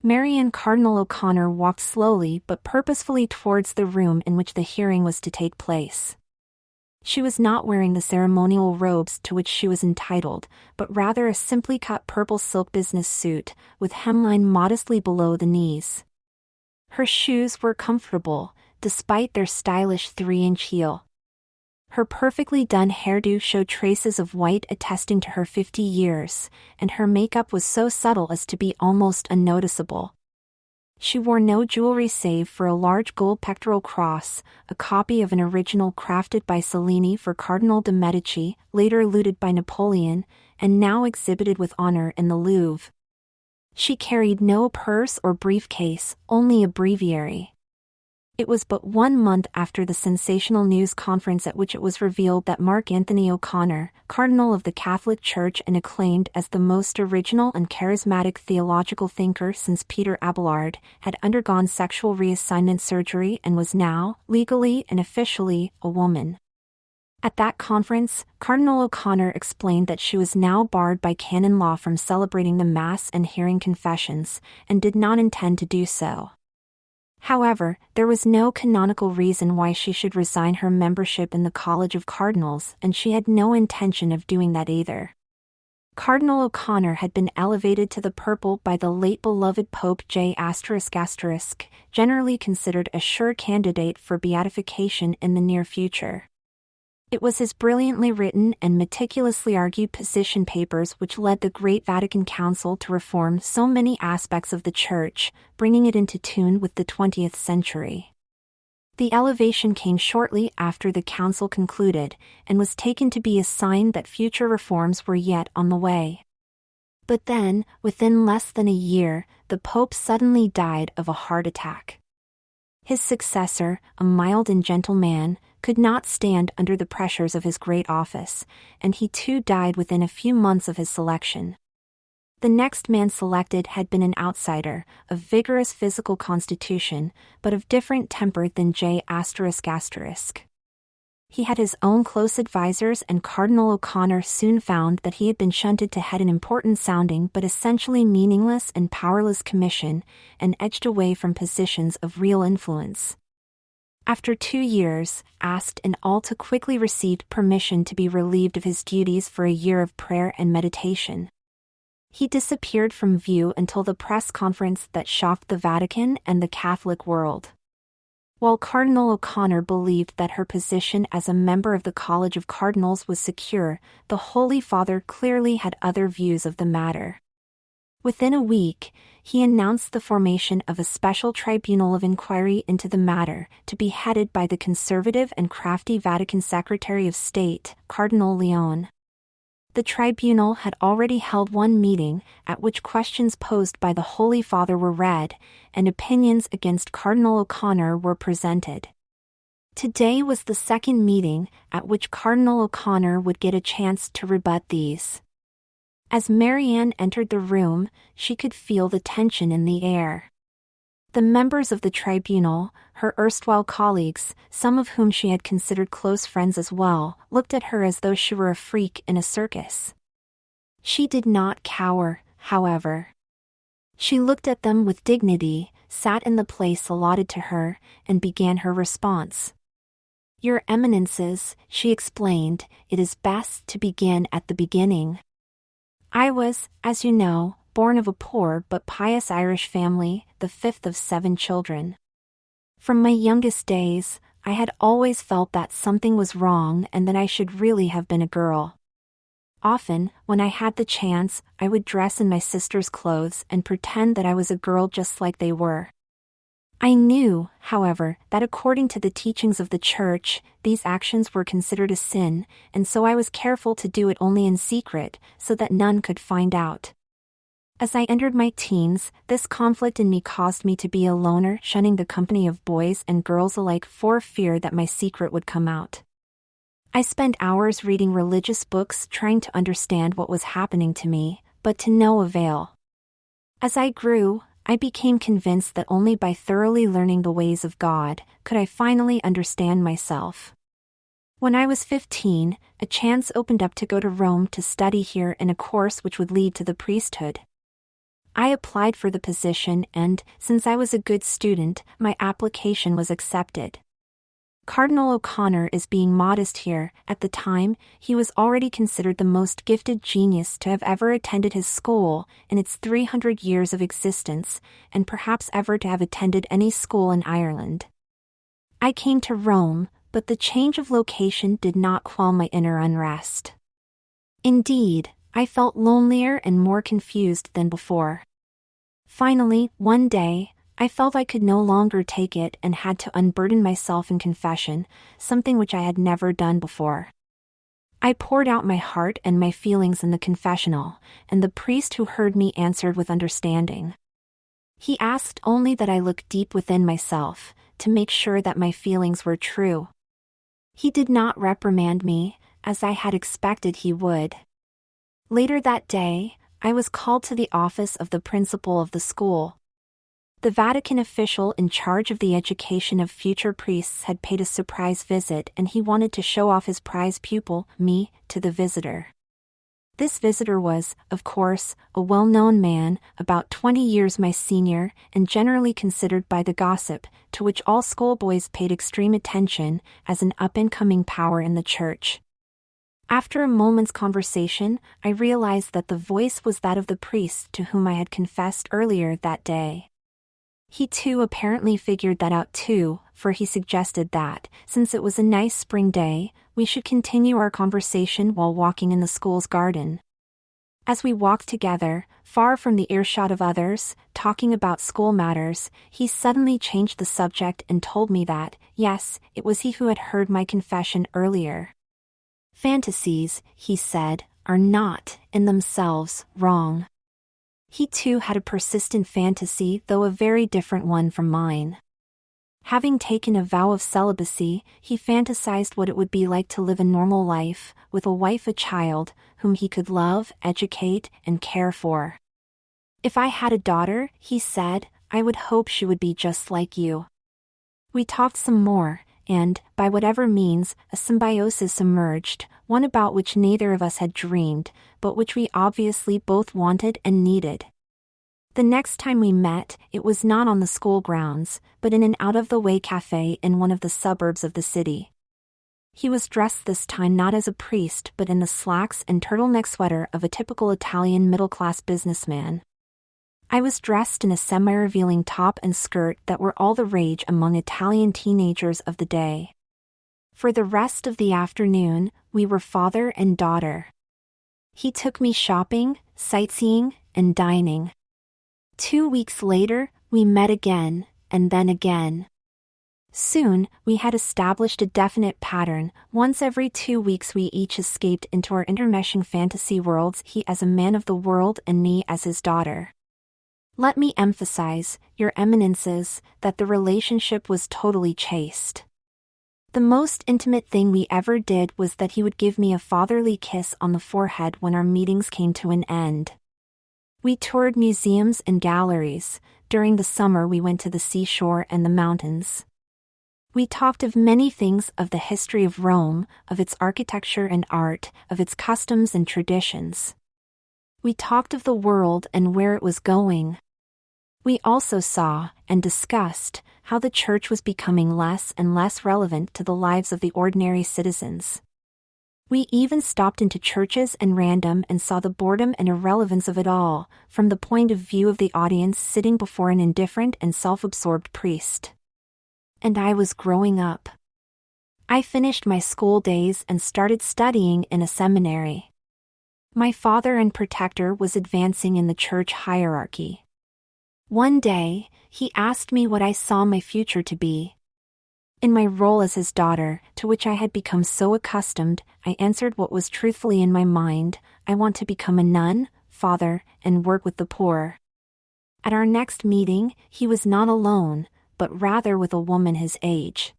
Marian Cardinal O'Connor walked slowly but purposefully towards the room in which the hearing was to take place. She was not wearing the ceremonial robes to which she was entitled, but rather a simply cut purple silk business suit, with hemline modestly below the knees. Her shoes were comfortable, despite their stylish 3-inch heel. Her perfectly done hairdo showed traces of white attesting to her 50 years, and her makeup was so subtle as to be almost unnoticeable. She wore no jewelry save for a large gold pectoral cross, a copy of an original crafted by Cellini for Cardinal de' Medici, later looted by Napoleon, and now exhibited with honor in the Louvre. She carried no purse or briefcase, only a breviary. It was but 1 month after the sensational news conference at which it was revealed that Mark Anthony O'Connor, Cardinal of the Catholic Church and acclaimed as the most original and charismatic theological thinker since Peter Abelard, had undergone sexual reassignment surgery and was now, legally and officially, a woman. At that conference, Cardinal O'Connor explained that she was now barred by canon law from celebrating the Mass and hearing confessions, and did not intend to do so. However, there was no canonical reason why she should resign her membership in the College of Cardinals, and she had no intention of doing that either. Cardinal O'Connor had been elevated to the purple by the late beloved Pope J***, generally considered a sure candidate for beatification in the near future. It was his brilliantly written and meticulously argued position papers which led the Great Vatican Council to reform so many aspects of the Church, bringing it into tune with the 20th century. The elevation came shortly after the Council concluded, and was taken to be a sign that future reforms were yet on the way. But then, within less than a year, the Pope suddenly died of a heart attack. His successor, a mild and gentle man, could not stand under the pressures of his great office, and he too died within a few months of his selection. The next man selected had been an outsider, of vigorous physical constitution, but of different temper than J***. He had his own close advisers, and Cardinal O'Connor soon found that he had been shunted to head an important-sounding but essentially meaningless and powerless commission, and edged away from positions of real influence. After 2 years, asked and all too quickly received permission to be relieved of his duties for a year of prayer and meditation. He disappeared from view until the press conference that shocked the Vatican and the Catholic world. While Cardinal O'Connor believed that her position as a member of the College of Cardinals was secure, the Holy Father clearly had other views of the matter. Within a week, he announced the formation of a special tribunal of inquiry into the matter, to be headed by the conservative and crafty Vatican Secretary of State, Cardinal Leone. The tribunal had already held one meeting, at which questions posed by the Holy Father were read, and opinions against Cardinal O'Connor were presented. Today was the second meeting, at which Cardinal O'Connor would get a chance to rebut these. As Marianne entered the room, she could feel the tension in the air. The members of the tribunal, her erstwhile colleagues, some of whom she had considered close friends as well, looked at her as though she were a freak in a circus. She did not cower, however. She looked at them with dignity, sat in the place allotted to her, and began her response. "Your Eminences," she explained, "it is best to begin at the beginning. I was, as you know, born of a poor but pious Irish family, the 5th of 7 children. From my youngest days, I had always felt that something was wrong and that I should really have been a girl. Often, when I had the chance, I would dress in my sister's clothes and pretend that I was a girl just like they were. I knew, however, that according to the teachings of the Church, these actions were considered a sin, and so I was careful to do it only in secret, so that none could find out. As I entered my teens, this conflict in me caused me to be a loner, shunning the company of boys and girls alike for fear that my secret would come out. I spent hours reading religious books trying to understand what was happening to me, but to no avail. As I grew, I became convinced that only by thoroughly learning the ways of God could I finally understand myself. When I was 15, a chance opened up to go to Rome to study here in a course which would lead to the priesthood. I applied for the position and, since I was a good student, my application was accepted. Cardinal O'Connor is being modest here. At the time, he was already considered the most gifted genius to have ever attended his school in its 300 years of existence, and perhaps ever to have attended any school in Ireland. I came to Rome, but the change of location did not quell my inner unrest. Indeed, I felt lonelier and more confused than before. Finally, one day, I felt I could no longer take it and had to unburden myself in confession, something which I had never done before. I poured out my heart and my feelings in the confessional, and the priest who heard me answered with understanding. He asked only that I look deep within myself, to make sure that my feelings were true. He did not reprimand me, as I had expected he would. Later that day, I was called to the office of the principal of the school. The Vatican official in charge of the education of future priests had paid a surprise visit, and he wanted to show off his prize pupil, me, to the visitor. This visitor was, of course, a well-known man, about 20 years my senior, and generally considered by the gossip, to which all schoolboys paid extreme attention, as an up-and-coming power in the church. After a moment's conversation, I realized that the voice was that of the priest to whom I had confessed earlier that day. He too apparently figured that out too, for he suggested that, since it was a nice spring day, we should continue our conversation while walking in the school's garden. As we walked together, far from the earshot of others, talking about school matters, he suddenly changed the subject and told me that, yes, it was he who had heard my confession earlier. Fantasies, he said, are not, in themselves, wrong. He too had a persistent fantasy, though a very different one from mine. Having taken a vow of celibacy, he fantasized what it would be like to live a normal life, with a wife and child, whom he could love, educate, and care for. If I had a daughter, he said, I would hope she would be just like you. We talked some more, and, by whatever means, a symbiosis emerged, one about which neither of us had dreamed, but which we obviously both wanted and needed. The next time we met, it was not on the school grounds, but in an out-of-the-way cafe in one of the suburbs of the city. He was dressed this time not as a priest but in the slacks and turtleneck sweater of a typical Italian middle-class businessman. I was dressed in a semi-revealing top and skirt that were all the rage among Italian teenagers of the day. For the rest of the afternoon, we were father and daughter. He took me shopping, sightseeing, and dining. 2 weeks later, we met again, and then again. Soon, we had established a definite pattern. Once every 2 weeks we each escaped into our intermeshing fantasy worlds, he as a man of the world and me as his daughter. Let me emphasize, Your Eminences, that the relationship was totally chaste. The most intimate thing we ever did was that he would give me a fatherly kiss on the forehead when our meetings came to an end. We toured museums and galleries. During the summer we went to the seashore and the mountains. We talked of many things, of the history of Rome, of its architecture and art, of its customs and traditions. We talked of the world and where it was going. We also saw, and discussed, how the church was becoming less and less relevant to the lives of the ordinary citizens. We even stopped into churches and random and saw the boredom and irrelevance of it all, from the point of view of the audience sitting before an indifferent and self-absorbed priest. And I was growing up. I finished my school days and started studying in a seminary. My father and protector was advancing in the church hierarchy. One day, he asked me what I saw my future to be. In my role as his daughter, to which I had become so accustomed, I answered what was truthfully in my mind: I want to become a nun, father, and work with the poor. At our next meeting, he was not alone, but rather with a woman his age.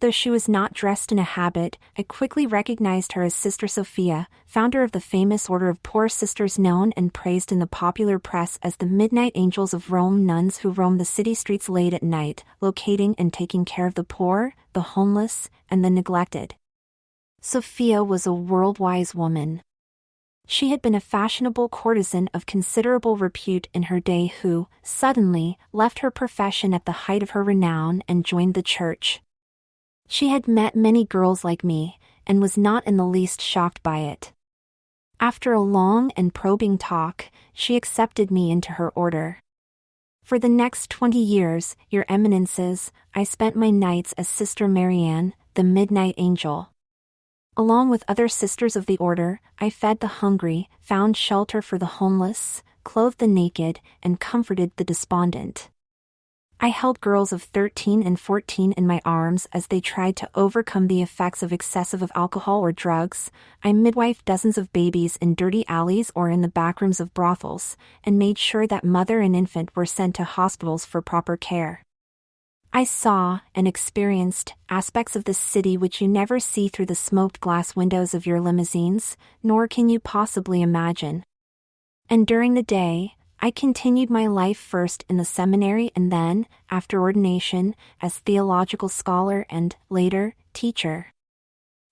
Though she was not dressed in a habit, I quickly recognized her as Sister Sophia, founder of the famous Order of Poor Sisters, known and praised in the popular press as the Midnight Angels of Rome, nuns who roam the city streets late at night, locating and taking care of the poor, the homeless, and the neglected. Sophia was a world-wise woman. She had been a fashionable courtesan of considerable repute in her day who, suddenly, left her profession at the height of her renown and joined the church. She had met many girls like me, and was not in the least shocked by it. After a long and probing talk, she accepted me into her order. For the next 20 years, Your Eminences, I spent my nights as Sister Marianne, the Midnight Angel. Along with other sisters of the order, I fed the hungry, found shelter for the homeless, clothed the naked, and comforted the despondent. I held girls of 13 and 14 in my arms as they tried to overcome the effects of excessive of alcohol or drugs. I midwifed dozens of babies in dirty alleys or in the backrooms of brothels, and made sure that mother and infant were sent to hospitals for proper care. I saw and experienced aspects of the city which you never see through the smoked glass windows of your limousines, nor can you possibly imagine. And during the day, I continued my life first in the seminary and then, after ordination, as theological scholar and, later, teacher.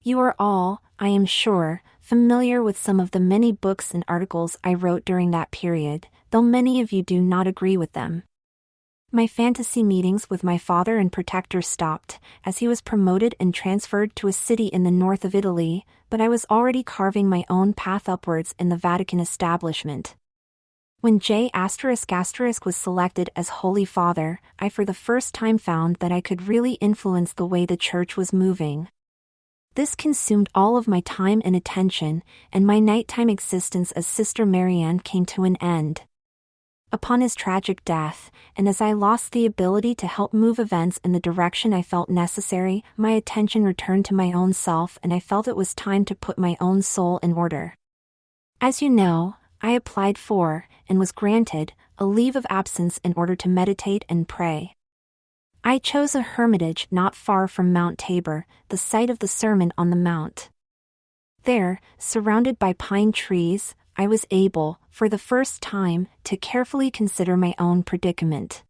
You are all, I am sure, familiar with some of the many books and articles I wrote during that period, though many of you do not agree with them. My fantasy meetings with my father and protector stopped, as he was promoted and transferred to a city in the north of Italy, but I was already carving my own path upwards in the Vatican establishment. When J** was selected as Holy Father, I for the first time found that I could really influence the way the Church was moving. This consumed all of my time and attention, and my nighttime existence as Sister Marianne came to an end. Upon his tragic death, and as I lost the ability to help move events in the direction I felt necessary, my attention returned to my own self and I felt it was time to put my own soul in order. As you know, I applied for, and was granted, a leave of absence in order to meditate and pray. I chose a hermitage not far from Mount Tabor, the site of the Sermon on the Mount. There, surrounded by pine trees, I was able, for the first time, to carefully consider my own predicament.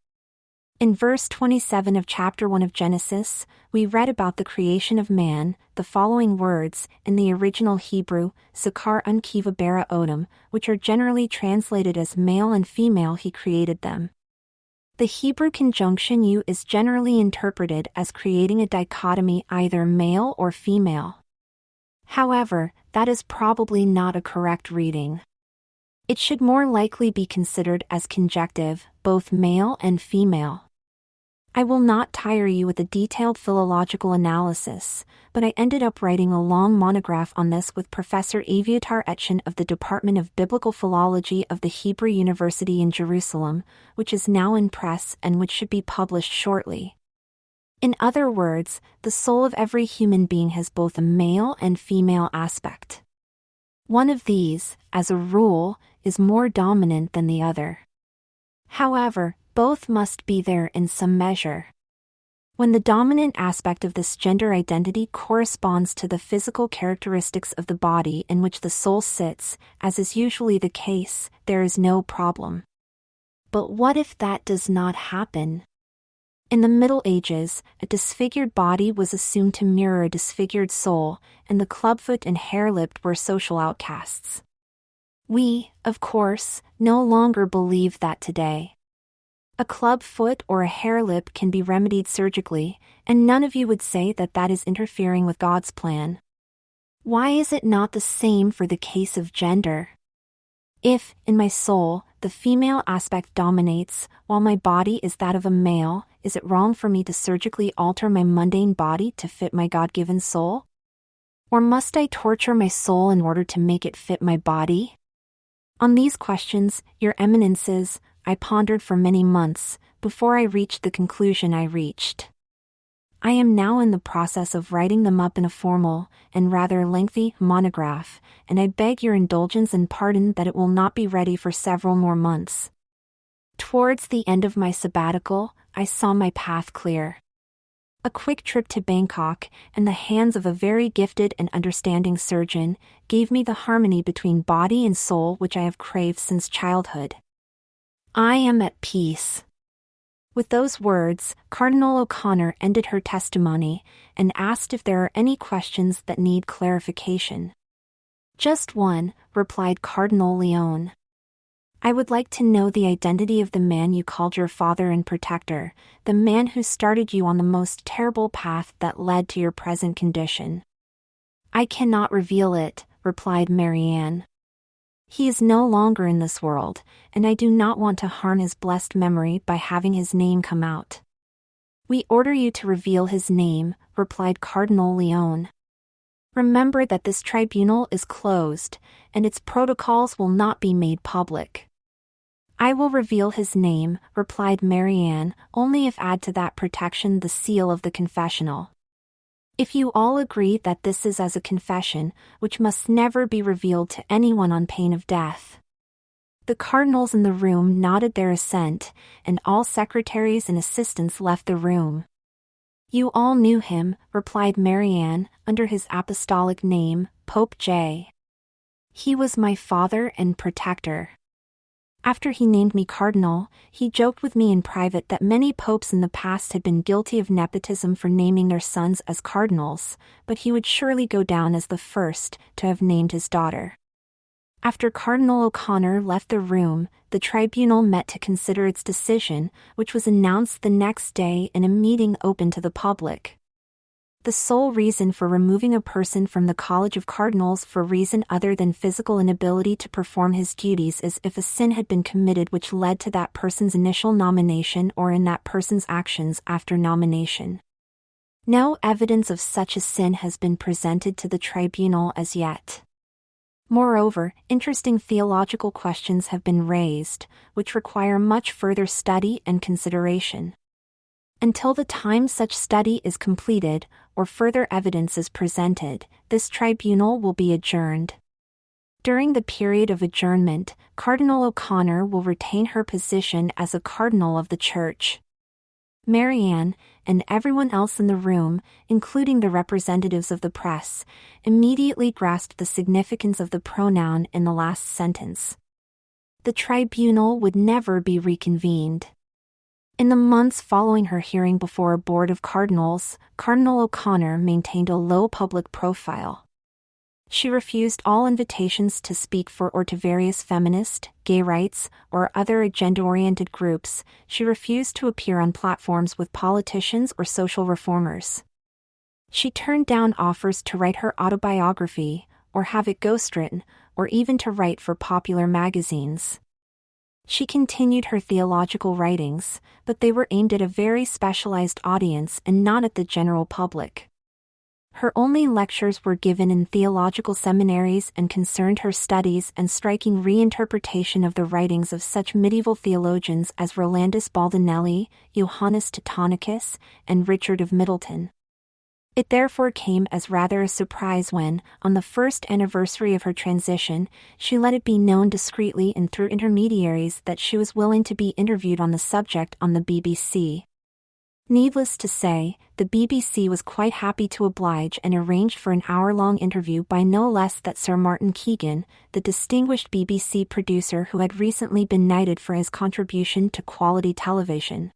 In verse 27 of chapter 1 of Genesis, we read about the creation of man, the following words, in the original Hebrew, Sakar unkiva bara odom, which are generally translated as male and female he created them. The Hebrew conjunction U is generally interpreted as creating a dichotomy either male or female. However, that is probably not a correct reading. It should more likely be considered as conjunctive, both male and female. I will not tire you with a detailed philological analysis, but I ended up writing a long monograph on this with Professor Aviatar Etchen of the Department of Biblical Philology of the Hebrew University in Jerusalem, which is now in press and which should be published shortly. In other words, the soul of every human being has both a male and female aspect. One of these, as a rule, is more dominant than the other. However, both must be there in some measure. When the dominant aspect of this gender identity corresponds to the physical characteristics of the body in which the soul sits, as is usually the case, there is no problem. But what if that does not happen? In the Middle Ages, a disfigured body was assumed to mirror a disfigured soul, and the clubfoot and hare-lipped were social outcasts. We, of course, no longer believe that today. A club foot or a hare lip can be remedied surgically, and none of you would say that that is interfering with God's plan. Why is it not the same for the case of gender? If, in my soul, the female aspect dominates, while my body is that of a male, is it wrong for me to surgically alter my mundane body to fit my God-given soul? Or must I torture my soul in order to make it fit my body? On these questions, Your Eminences, I pondered for many months, before I reached the conclusion I reached. I am now in the process of writing them up in a formal, and rather lengthy, monograph, and I beg your indulgence and pardon that it will not be ready for several more months. Towards the end of my sabbatical, I saw my path clear. A quick trip to Bangkok, and the hands of a very gifted and understanding surgeon, gave me the harmony between body and soul which I have craved since childhood. I am at peace. With those words, Cardinal O'Connor ended her testimony, and asked if there are any questions that need clarification. Just one, replied Cardinal Leone. I would like to know the identity of the man you called your father and protector, the man who started you on the most terrible path that led to your present condition. I cannot reveal it, replied Marianne. He is no longer in this world, and I do not want to harm his blessed memory by having his name come out. We order you to reveal his name, replied Cardinal Leone. Remember that this tribunal is closed, and its protocols will not be made public. I will reveal his name, replied Marianne, only if add to that protection the seal of the confessional. If you all agree that this is as a confession, which must never be revealed to anyone on pain of death. The cardinals in the room nodded their assent, and all secretaries and assistants left the room. You all knew him, replied Marianne, under his apostolic name, Pope J. He was my father and protector. After he named me cardinal, he joked with me in private that many popes in the past had been guilty of nepotism for naming their sons as cardinals, but he would surely go down as the first to have named his daughter. After Cardinal O'Connor left the room, the tribunal met to consider its decision, which was announced the next day in a meeting open to the public. The sole reason for removing a person from the College of Cardinals for reason other than physical inability to perform his duties is if a sin had been committed which led to that person's initial nomination or in that person's actions after nomination. No evidence of such a sin has been presented to the tribunal as yet. Moreover, interesting theological questions have been raised, which require much further study and consideration. Until the time such study is completed, or further evidence is presented, this tribunal will be adjourned. During the period of adjournment, Cardinal O'Connor will retain her position as a cardinal of the Church. Marianne, and everyone else in the room, including the representatives of the press, immediately grasped the significance of the pronoun in the last sentence. The tribunal would never be reconvened. In the months following her hearing before a board of cardinals, Cardinal O'Connor maintained a low public profile. She refused all invitations to speak for or to various feminist, gay rights, or other agenda-oriented groups. She refused to appear on platforms with politicians or social reformers. She turned down offers to write her autobiography, or have it ghostwritten, or even to write for popular magazines. She continued her theological writings, but they were aimed at a very specialized audience and not at the general public. Her only lectures were given in theological seminaries and concerned her studies and striking reinterpretation of the writings of such medieval theologians as Rolandus Baldinelli, Johannes Teutonicus, and Richard of Middleton. It therefore came as rather a surprise when, on the first anniversary of her transition, she let it be known discreetly and through intermediaries that she was willing to be interviewed on the subject on the BBC. Needless to say, the BBC was quite happy to oblige and arranged for an hour-long interview by no less than Sir Martin Keegan, the distinguished BBC producer who had recently been knighted for his contribution to quality television.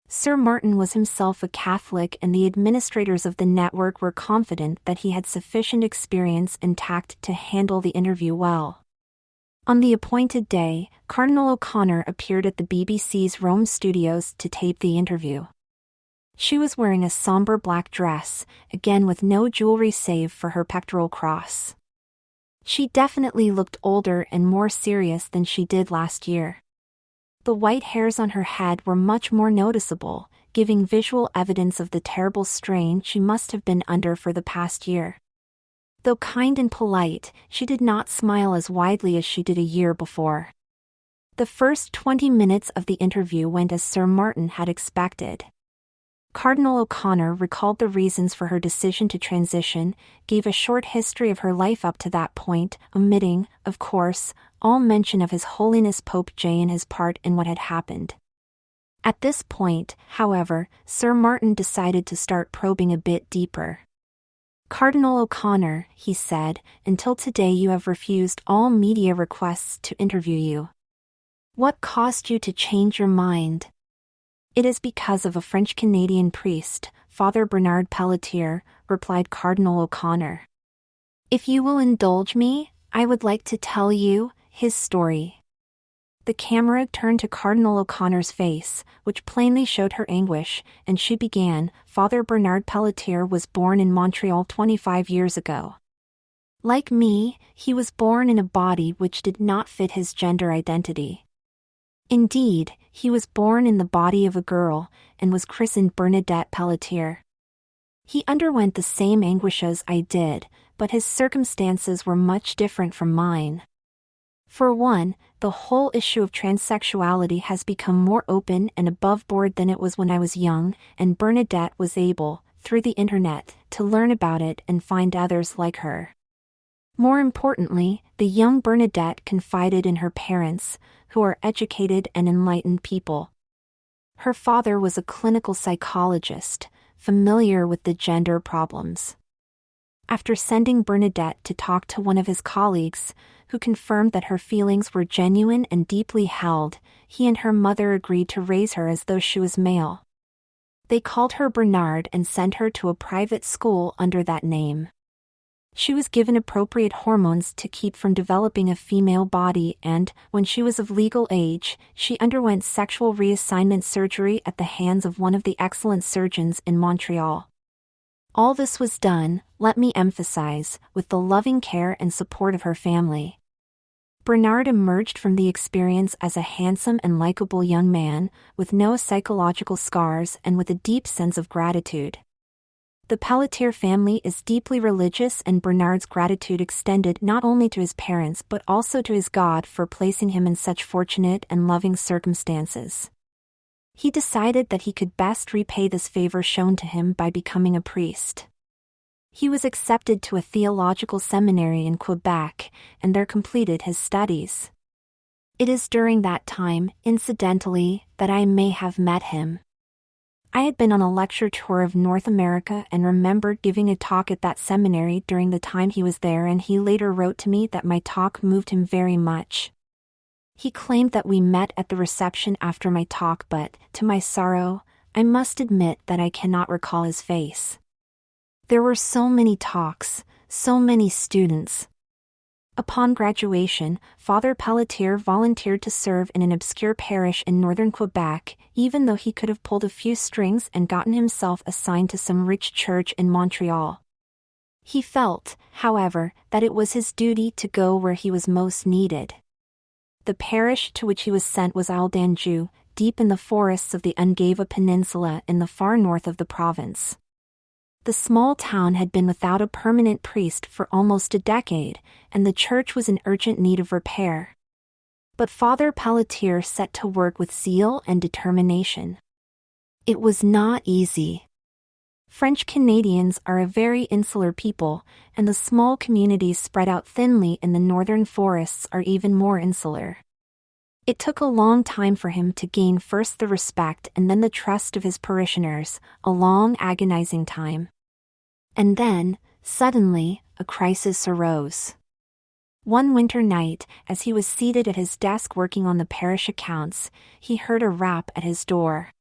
Sir Martin was himself a Catholic, and the administrators of the network were confident that he had sufficient experience and tact to handle the interview well. On the appointed day, Cardinal O'Connor appeared at the BBC's Rome studios to tape the interview. She was wearing a somber black dress, again with no jewelry save for her pectoral cross. She definitely looked older and more serious than she did last year. The white hairs on her head were much more noticeable, giving visual evidence of the terrible strain she must have been under for the past year. Though kind and polite, she did not smile as widely as she did a year before. The first 20 minutes of the interview went as Sir Martin had expected. Cardinal O'Connor recalled the reasons for her decision to transition, gave a short history of her life up to that point, omitting, of course, all mention of His Holiness Pope J and his part in what had happened. At this point, however, Sir Martin decided to start probing a bit deeper. Cardinal O'Connor, he said, until today you have refused all media requests to interview you. What caused you to change your mind? It is because of a French-Canadian priest, Father Bernard Pelletier, replied Cardinal O'Connor. If you will indulge me, I would like to tell you his story." The camera turned to Cardinal O'Connor's face, which plainly showed her anguish, and she began. "Father Bernard Pelletier was born in Montreal 25 years ago. Like me, he was born in a body which did not fit his gender identity. Indeed, he was born in the body of a girl, and was christened Bernadette Pelletier. He underwent the same anguishes I did, but his circumstances were much different from mine. For one, the whole issue of transsexuality has become more open and above board than it was when I was young, and Bernadette was able, through the internet, to learn about it and find others like her. More importantly, the young Bernadette confided in her parents, who are educated and enlightened people. Her father was a clinical psychologist, familiar with the gender problems. After sending Bernadette to talk to one of his colleagues, who confirmed that her feelings were genuine and deeply held, he and her mother agreed to raise her as though she was male. They called her Bernard and sent her to a private school under that name. She was given appropriate hormones to keep from developing a female body, and, when she was of legal age, she underwent sexual reassignment surgery at the hands of one of the excellent surgeons in Montreal. All this was done, let me emphasize, with the loving care and support of her family. Bernard emerged from the experience as a handsome and likable young man, with no psychological scars and with a deep sense of gratitude. The Pelletier family is deeply religious, and Bernard's gratitude extended not only to his parents but also to his God for placing him in such fortunate and loving circumstances. He decided that he could best repay this favor shown to him by becoming a priest. He was accepted to a theological seminary in Quebec, and there completed his studies. It is during that time, incidentally, that I may have met him. I had been on a lecture tour of North America and remembered giving a talk at that seminary during the time he was there, and he later wrote to me that my talk moved him very much. He claimed that we met at the reception after my talk, but, to my sorrow, I must admit that I cannot recall his face. There were so many talks, so many students. Upon graduation, Father Pelletier volunteered to serve in an obscure parish in northern Quebec, even though he could have pulled a few strings and gotten himself assigned to some rich church in Montreal. He felt, however, that it was his duty to go where he was most needed. The parish to which he was sent was Aldanjou, deep in the forests of the Ungava Peninsula in the far north of the province. The small town had been without a permanent priest for almost a decade, and the church was in urgent need of repair. But Father Pelletier set to work with zeal and determination. It was not easy. French Canadians are a very insular people, and the small communities spread out thinly in the northern forests are even more insular. It took a long time for him to gain first the respect and then the trust of his parishioners, a long agonizing time. And then, suddenly, a crisis arose. One winter night, as he was seated at his desk working on the parish accounts, he heard a rap at his door.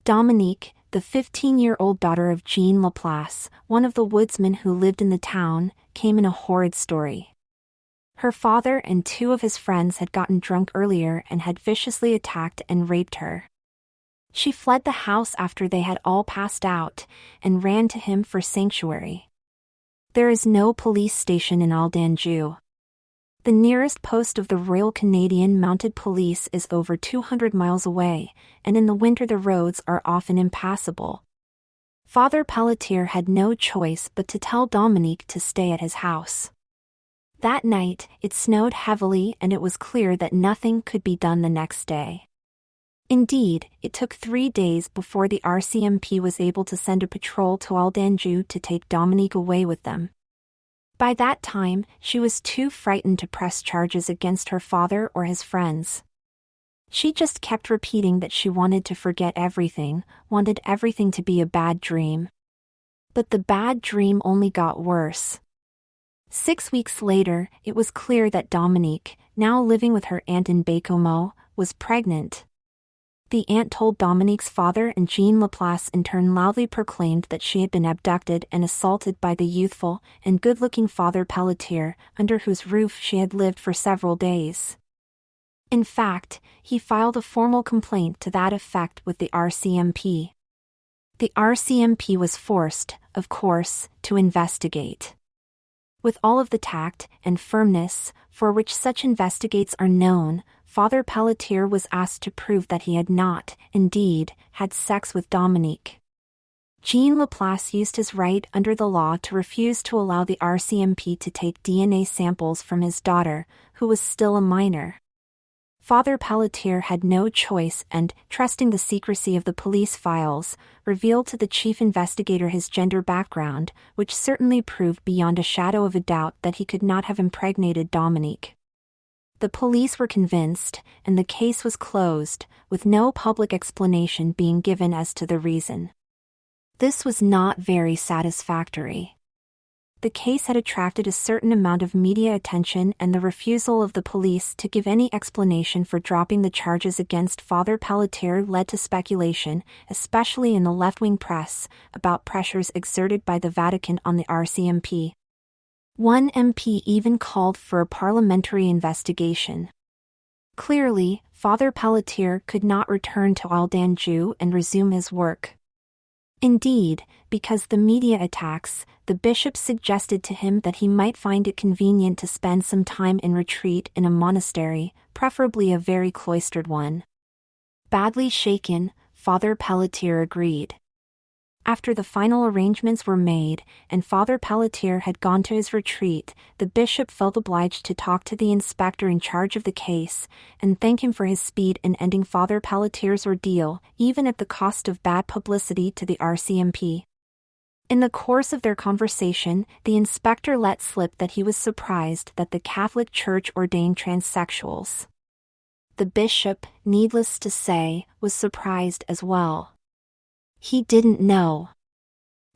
Dominique, the 15-year-old daughter of Jean Laplace, one of the woodsmen who lived in the town, came in a horrid story. Her father and two of his friends had gotten drunk earlier and had viciously attacked and raped her. She fled the house after they had all passed out, and ran to him for sanctuary. There is no police station in Aldanjou. The nearest post of the Royal Canadian Mounted Police is over 200 miles away, and in the winter the roads are often impassable. Father Pelletier had no choice but to tell Dominique to stay at his house. That night, it snowed heavily, and it was clear that nothing could be done the next day. Indeed, it took 3 days before the RCMP was able to send a patrol to Aldanjou to take Dominique away with them. By that time, she was too frightened to press charges against her father or his friends. She just kept repeating that she wanted to forget everything, wanted everything to be a bad dream. But the bad dream only got worse. 6 weeks later, it was clear that Dominique, now living with her aunt in Baie-Comeau, was pregnant. The aunt told Dominique's father, and Jean Laplace in turn loudly proclaimed that she had been abducted and assaulted by the youthful and good-looking Father Pelletier, under whose roof she had lived for several days. In fact, he filed a formal complaint to that effect with the RCMP. The RCMP was forced, of course, to investigate. With all of the tact and firmness for which such investigates are known, Father Pelletier was asked to prove that he had not, indeed, had sex with Dominique. Jean Laplace used his right under the law to refuse to allow the RCMP to take DNA samples from his daughter, who was still a minor. Father Pelletier had no choice and, trusting the secrecy of the police files, revealed to the chief investigator his gender background, which certainly proved beyond a shadow of a doubt that he could not have impregnated Dominique. The police were convinced, and the case was closed, with no public explanation being given as to the reason. This was not very satisfactory. The case had attracted a certain amount of media attention, and the refusal of the police to give any explanation for dropping the charges against Father Pelletier led to speculation, especially in the left-wing press, about pressures exerted by the Vatican on the RCMP. One MP even called for a parliamentary investigation. Clearly, Father Pelletier could not return to Aldanjou and resume his work. Indeed, because the media attacks, the bishop suggested to him that he might find it convenient to spend some time in retreat in a monastery, preferably a very cloistered one. Badly shaken, Father Pelletier agreed. After the final arrangements were made, and Father Pelletier had gone to his retreat, the bishop felt obliged to talk to the inspector in charge of the case, and thank him for his speed in ending Father Pelletier's ordeal, even at the cost of bad publicity to the RCMP. In the course of their conversation, the inspector let slip that he was surprised that the Catholic Church ordained transsexuals. The bishop, needless to say, was surprised as well. He didn't know.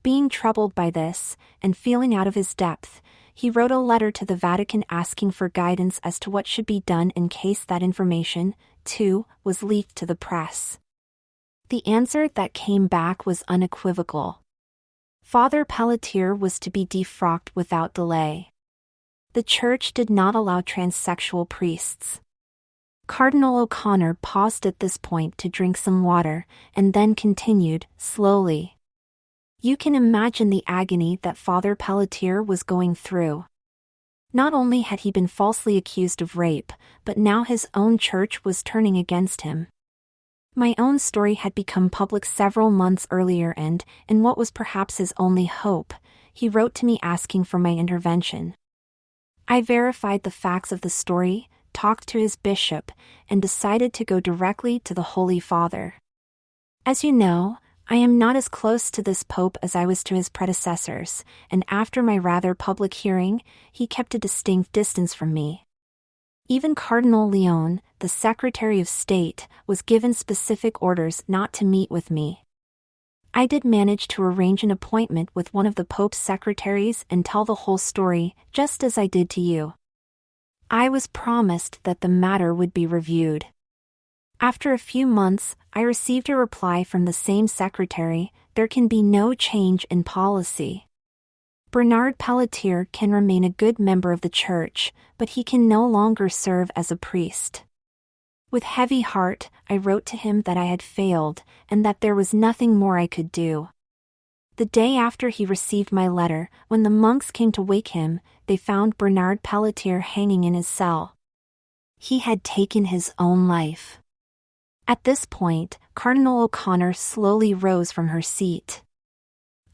Being troubled by this, and feeling out of his depth, he wrote a letter to the Vatican asking for guidance as to what should be done in case that information, too, was leaked to the press. The answer that came back was unequivocal. Father Pelletier was to be defrocked without delay. The Church did not allow transsexual priests. Cardinal O'Connor paused at this point to drink some water, and then continued, slowly. You can imagine the agony that Father Pelletier was going through. Not only had he been falsely accused of rape, but now his own church was turning against him. My own story had become public several months earlier and, in what was perhaps his only hope, he wrote to me asking for my intervention. I verified the facts of the story, talked to his bishop, and decided to go directly to the Holy Father. As you know, I am not as close to this pope as I was to his predecessors, and after my rather public hearing, he kept a distinct distance from me. Even Cardinal Leon, the Secretary of State, was given specific orders not to meet with me. I did manage to arrange an appointment with one of the Pope's secretaries and tell the whole story, just as I did to you. I was promised that the matter would be reviewed. After a few months, I received a reply from the same secretary: there can be no change in policy. Bernard Pelletier can remain a good member of the Church, but he can no longer serve as a priest. With heavy heart, I wrote to him that I had failed, and that there was nothing more I could do. The day after he received my letter, when the monks came to wake him, they found Bernard Pelletier hanging in his cell. He had taken his own life. At this point, Cardinal O'Connor slowly rose from her seat.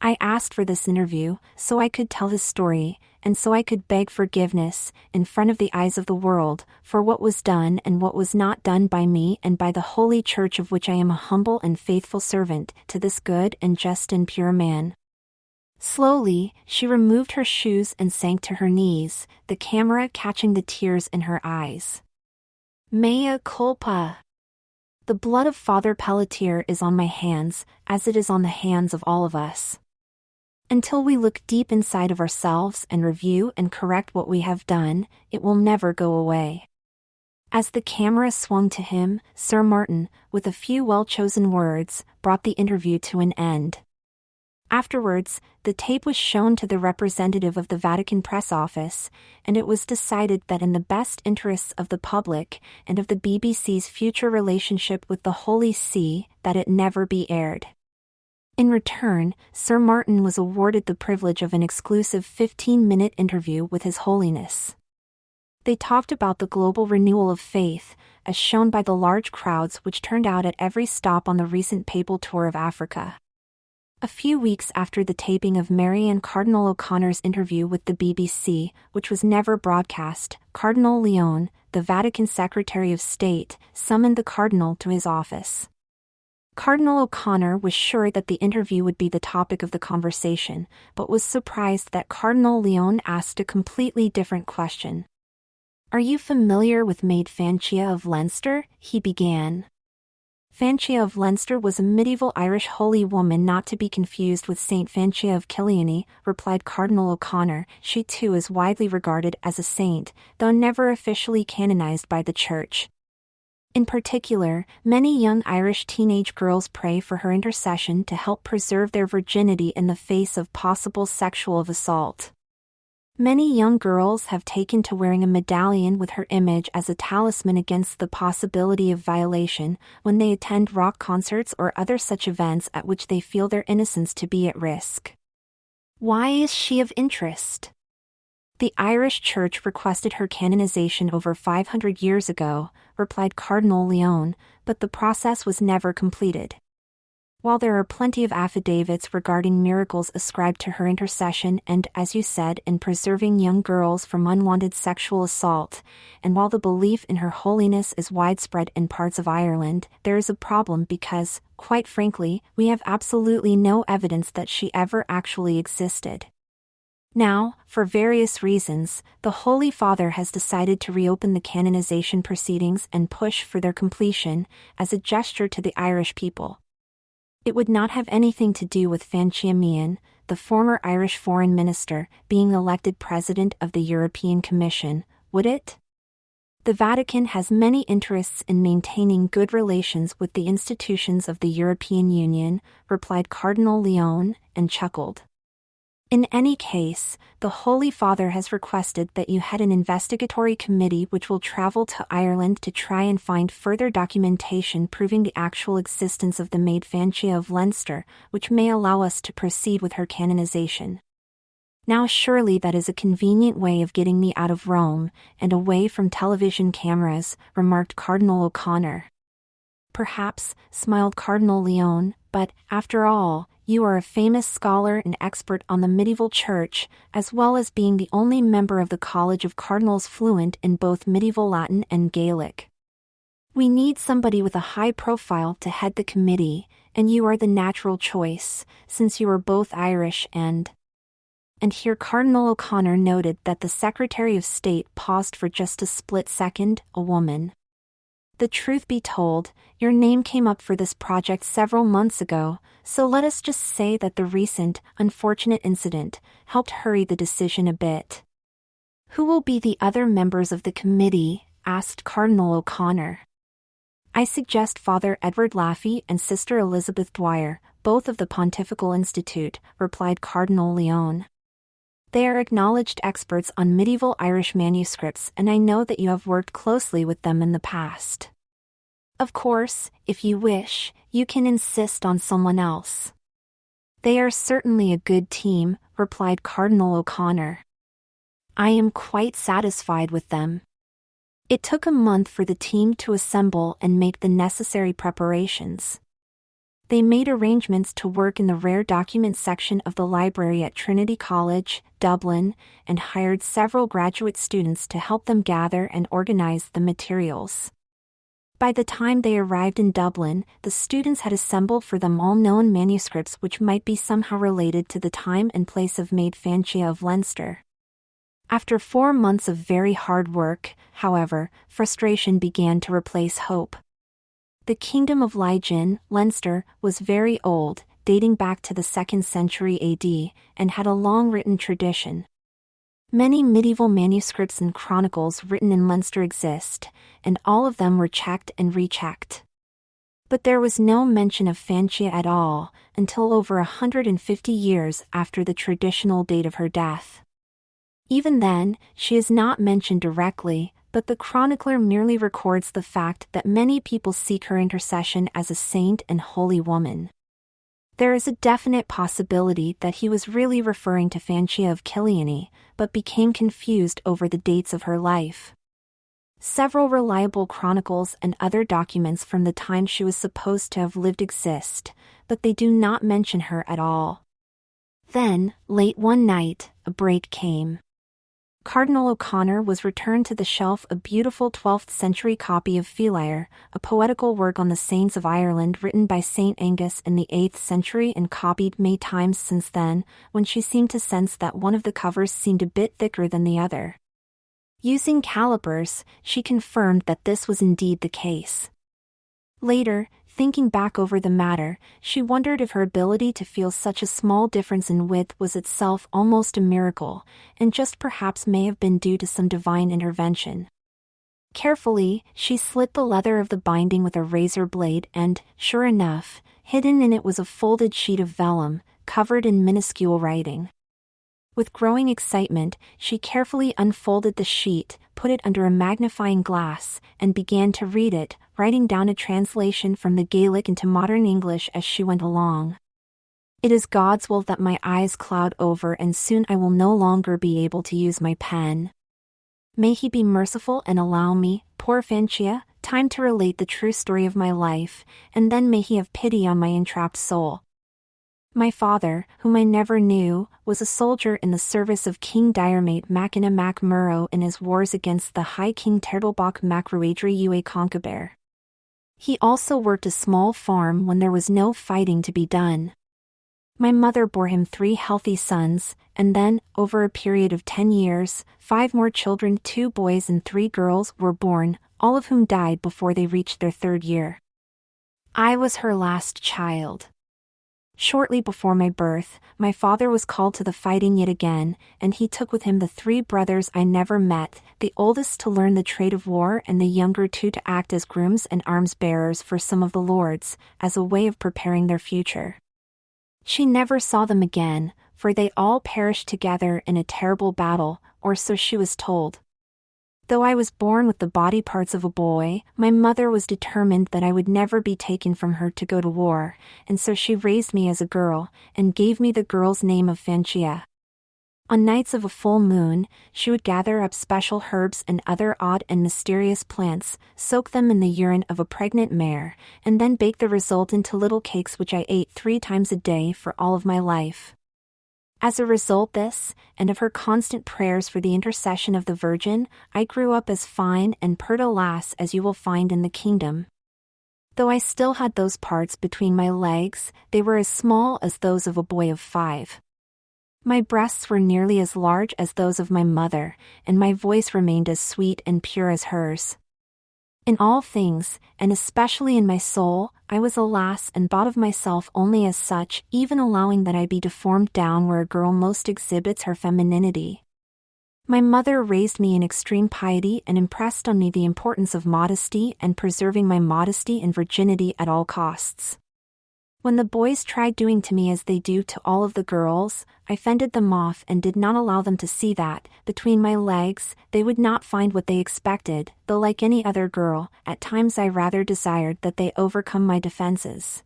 I asked for this interview so I could tell his story, and so I could beg forgiveness, in front of the eyes of the world, for what was done and what was not done by me and by the Holy Church, of which I am a humble and faithful servant, to this good and just and pure man. Slowly, she removed her shoes and sank to her knees, the camera catching the tears in her eyes. Mea culpa. The blood of Father Pelletier is on my hands, as it is on the hands of all of us. Until we look deep inside of ourselves and review and correct what we have done, it will never go away. As the camera swung to him, Sir Martin, with a few well-chosen words, brought the interview to an end. Afterwards, the tape was shown to the representative of the Vatican press office, and it was decided that in the best interests of the public and of the BBC's future relationship with the Holy See, that it never be aired. In return, Sir Martin was awarded the privilege of an exclusive 15-minute interview with His Holiness. They talked about the global renewal of faith, as shown by the large crowds which turned out at every stop on the recent papal tour of Africa. A few weeks after the taping of Mary and Cardinal O'Connor's interview with the BBC, which was never broadcast, Cardinal Leone, the Vatican Secretary of State, summoned the Cardinal to his office. Cardinal O'Connor was sure that the interview would be the topic of the conversation, but was surprised that Cardinal Leone asked a completely different question. "Are you familiar with Maid Fancia of Leinster?" he began. Fancia of Leinster was a medieval Irish holy woman not to be confused with Saint Fancia of Killiany, replied Cardinal O'Connor. She too is widely regarded as a saint, though never officially canonized by the Church. In particular, many young Irish teenage girls pray for her intercession to help preserve their virginity in the face of possible sexual assault. Many young girls have taken to wearing a medallion with her image as a talisman against the possibility of violation when they attend rock concerts or other such events at which they feel their innocence to be at risk. Why is she of interest? The Irish Church requested her canonization over 500 years ago, replied Cardinal Leone, but the process was never completed. While there are plenty of affidavits regarding miracles ascribed to her intercession and, as you said, in preserving young girls from unwanted sexual assault, and while the belief in her holiness is widespread in parts of Ireland, there is a problem because, quite frankly, we have absolutely no evidence that she ever actually existed. Now, for various reasons, the Holy Father has decided to reopen the canonization proceedings and push for their completion, as a gesture to the Irish people. It would not have anything to do with Fancia Meehan, the former Irish foreign minister, being elected president of the European Commission, would it? The Vatican has many interests in maintaining good relations with the institutions of the European Union, replied Cardinal Leone, and chuckled. In any case, the Holy Father has requested that you head an investigatory committee which will travel to Ireland to try and find further documentation proving the actual existence of the Maid Fancia of Leinster, which may allow us to proceed with her canonization. Now surely that is a convenient way of getting me out of Rome, and away from television cameras, remarked Cardinal O'Connor. Perhaps, smiled Cardinal Leone, but, after all, you are a famous scholar and expert on the medieval church, as well as being the only member of the College of Cardinals fluent in both medieval Latin and Gaelic. We need somebody with a high profile to head the committee, and you are the natural choice, since you are both Irish and here Cardinal O'Connor noted that the Secretary of State paused for just a split second, a woman. The truth be told, your name came up for this project several months ago, so let us just say that the recent, unfortunate incident helped hurry the decision a bit. Who will be the other members of the committee? Asked Cardinal O'Connor. I suggest Father Edward Laffey and Sister Elizabeth Dwyer, both of the Pontifical Institute, replied Cardinal Leone. They are acknowledged experts on medieval Irish manuscripts, and I know that you have worked closely with them in the past. Of course, if you wish, you can insist on someone else. They are certainly a good team, replied Cardinal O'Connor. I am quite satisfied with them. It took a month for the team to assemble and make the necessary preparations. They made arrangements to work in the rare documents section of the library at Trinity College, Dublin, and hired several graduate students to help them gather and organize the materials. By the time they arrived in Dublin, the students had assembled for them all known manuscripts which might be somehow related to the time and place of Maid Fancia of Leinster. After 4 months of very hard work, however, frustration began to replace hope. The kingdom of Leigh, Leinster, was very old, dating back to the 2nd century AD, and had a long written tradition. Many medieval manuscripts and chronicles written in Munster exist, and all of them were checked and rechecked. But there was no mention of Fancia at all, until over 150 years after the traditional date of her death. Even then, she is not mentioned directly, but the chronicler merely records the fact that many people seek her intercession as a saint and holy woman. There is a definite possibility that he was really referring to Fancia of Killiany, but became confused over the dates of her life. Several reliable chronicles and other documents from the time she was supposed to have lived exist, but they do not mention her at all. Then, late one night, a break came. Cardinal O'Connor was returned to the shelf a beautiful 12th-century copy of Feligre, a poetical work on the saints of Ireland written by St. Angus in the 8th century and copied many times since then, when she seemed to sense that one of the covers seemed a bit thicker than the other. Using calipers, she confirmed that this was indeed the case. Later, thinking back over the matter, she wondered if her ability to feel such a small difference in width was itself almost a miracle, and just perhaps may have been due to some divine intervention. Carefully, she slit the leather of the binding with a razor blade and, sure enough, hidden in it was a folded sheet of vellum, covered in minuscule writing. With growing excitement, she carefully unfolded the sheet, put it under a magnifying glass, and began to read it, writing down a translation from the Gaelic into modern English as she went along. "It is God's will that my eyes cloud over and soon I will no longer be able to use my pen. May He be merciful and allow me, poor Fancia, time to relate the true story of my life, and then may He have pity on my entrapped soul. My father, whom I never knew, was a soldier in the service of King Diarmait Macina Mac Murrow in his wars against the High King Turtlebach Mac Ruadri Ue Concaber. He also worked a small farm when there was no fighting to be done. My mother bore him 3 healthy sons, and then, over a period of 10 years, 5 more children, 2 boys and 3 girls, were born, all of whom died before they reached their 3rd year. I was her last child. Shortly before my birth, my father was called to the fighting yet again, and he took with him the 3 brothers I never met, the oldest to learn the trade of war and the younger 2 to act as grooms and arms-bearers for some of the lords, as a way of preparing their future. She never saw them again, for they all perished together in a terrible battle, or so she was told. Though I was born with the body parts of a boy, my mother was determined that I would never be taken from her to go to war, and so she raised me as a girl, and gave me the girl's name of Fancia. On nights of a full moon, she would gather up special herbs and other odd and mysterious plants, soak them in the urine of a pregnant mare, and then bake the result into little cakes which I ate 3 times a day for all of my life. As a result this, and of her constant prayers for the intercession of the Virgin, I grew up as fine and pert a lass as you will find in the kingdom. Though I still had those parts between my legs, they were as small as those of a boy of 5. My breasts were nearly as large as those of my mother, and my voice remained as sweet and pure as hers. In all things, and especially in my soul, I was a lass and thought of myself only as such, even allowing that I be deformed down where a girl most exhibits her femininity. My mother raised me in extreme piety and impressed on me the importance of modesty and preserving my modesty and virginity at all costs. When the boys tried doing to me as they do to all of the girls, I fended them off and did not allow them to see that, between my legs, they would not find what they expected, though like any other girl, at times I rather desired that they overcome my defenses.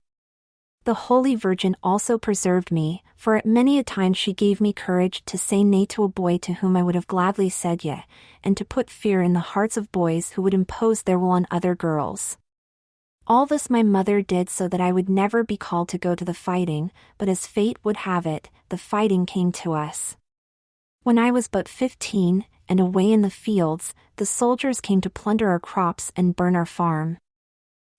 The Holy Virgin also preserved me, for at many a time she gave me courage to say nay to a boy to whom I would have gladly said yea, and to put fear in the hearts of boys who would impose their will on other girls. All this my mother did so that I would never be called to go to the fighting, but as fate would have it, the fighting came to us. When I was but 15, and away in the fields, the soldiers came to plunder our crops and burn our farm.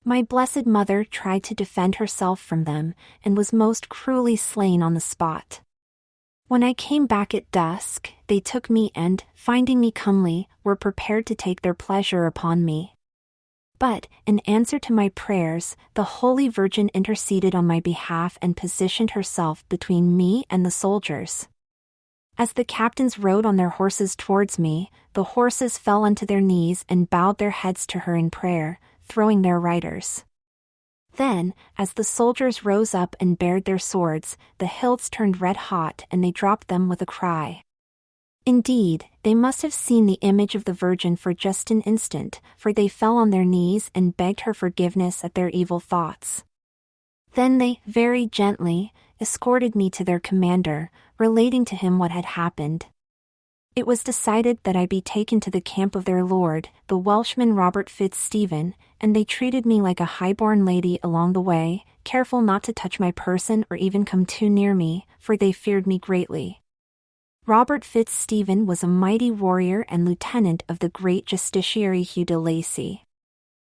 My blessed mother tried to defend herself from them, and was most cruelly slain on the spot. When I came back at dusk, they took me and, finding me comely, were prepared to take their pleasure upon me. But, in answer to my prayers, the Holy Virgin interceded on my behalf and positioned herself between me and the soldiers. As the captains rode on their horses towards me, the horses fell onto their knees and bowed their heads to her in prayer, throwing their riders. Then, as the soldiers rose up and bared their swords, the hilts turned red hot and they dropped them with a cry. Indeed, they must have seen the image of the Virgin for just an instant, for they fell on their knees and begged her forgiveness at their evil thoughts. Then they, very gently, escorted me to their commander, relating to him what had happened. It was decided that I be taken to the camp of their lord, the Welshman Robert Fitzstephen, and they treated me like a high-born lady along the way, careful not to touch my person or even come too near me, for they feared me greatly. Robert Fitzstephen was a mighty warrior and lieutenant of the great justiciary Hugh de Lacy.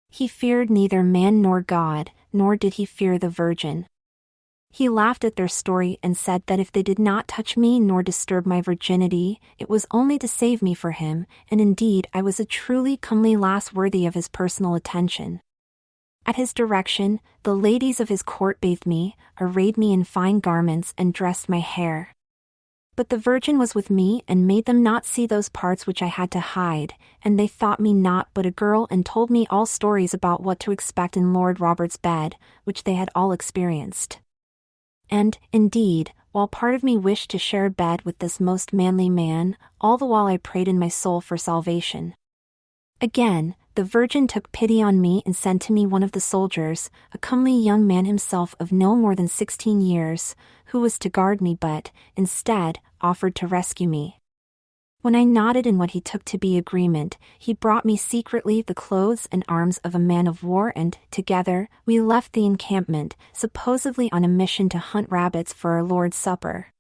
He feared neither man nor God, nor did he fear the Virgin. He laughed at their story and said that if they did not touch me nor disturb my virginity, it was only to save me for him, and indeed I was a truly comely lass worthy of his personal attention. At his direction, the ladies of his court bathed me, arrayed me in fine garments and dressed my hair. But the Virgin was with me and made them not see those parts which I had to hide, and they thought me not but a girl and told me all stories about what to expect in Lord Robert's bed, which they had all experienced. And, indeed, while part of me wished to share a bed with this most manly man, all the while I prayed in my soul for salvation. Again, the Virgin took pity on me and sent to me one of the soldiers, a comely young man himself of no more than 16 years, who was to guard me but, instead, offered to rescue me. When I nodded in what he took to be agreement, he brought me secretly the clothes and arms of a man of war and, together, we left the encampment, supposedly on a mission to hunt rabbits for our Lord's Supper.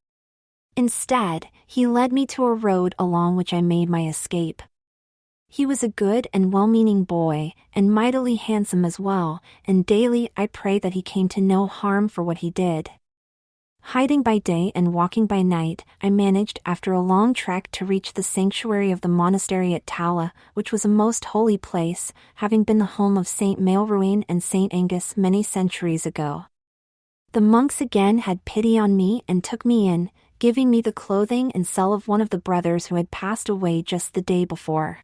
Instead, he led me to a road along which I made my escape. He was a good and well-meaning boy, and mightily handsome as well, and daily I prayed that he came to no harm for what he did. Hiding by day and walking by night, I managed after a long trek to reach the sanctuary of the monastery at Tala, which was a most holy place, having been the home of Saint Maelruin and Saint Angus many centuries ago. The monks again had pity on me and took me in, giving me the clothing and cell of one of the brothers who had passed away just the day before.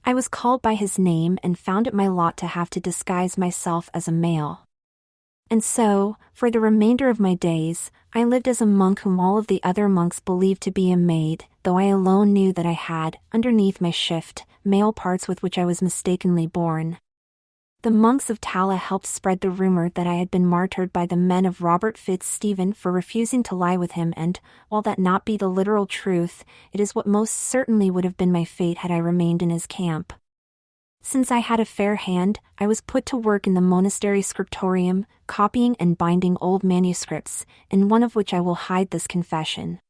I was called by his name and found it my lot to have to disguise myself as a male. And so, for the remainder of my days, I lived as a monk whom all of the other monks believed to be a maid, though I alone knew that I had, underneath my shift, male parts with which I was mistakenly born. The monks of Tala helped spread the rumor that I had been martyred by the men of Robert Fitzstephen for refusing to lie with him and, while that not be the literal truth, it is what most certainly would have been my fate had I remained in his camp. Since I had a fair hand, I was put to work in the monastery scriptorium, copying and binding old manuscripts, in one of which I will hide this confession.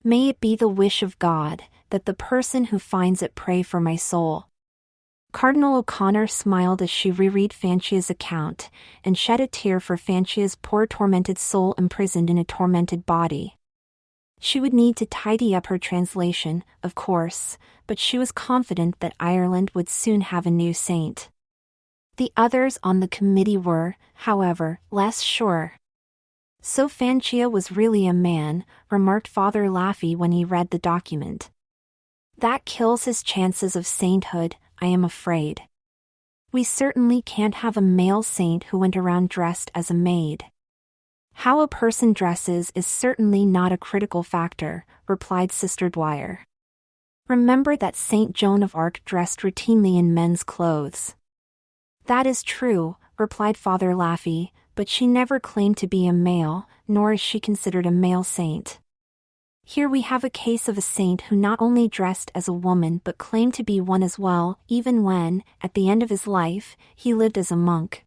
May it be the wish of God, that the person who finds it pray for my soul. Cardinal O'Connor smiled as she reread Fancia's account, and shed a tear for Fancia's poor tormented soul imprisoned in a tormented body. She would need to tidy up her translation, of course, but she was confident that Ireland would soon have a new saint. The others on the committee were, however, less sure. So Fancia was really a man, remarked Father Laffey when he read the document. That kills his chances of sainthood, I am afraid. We certainly can't have a male saint who went around dressed as a maid. How a person dresses is certainly not a critical factor, replied Sister Dwyer. Remember that Saint Joan of Arc dressed routinely in men's clothes. That is true, replied Father Laffey, but she never claimed to be a male, nor is she considered a male saint. Here we have a case of a saint who not only dressed as a woman but claimed to be one as well, even when, at the end of his life, he lived as a monk.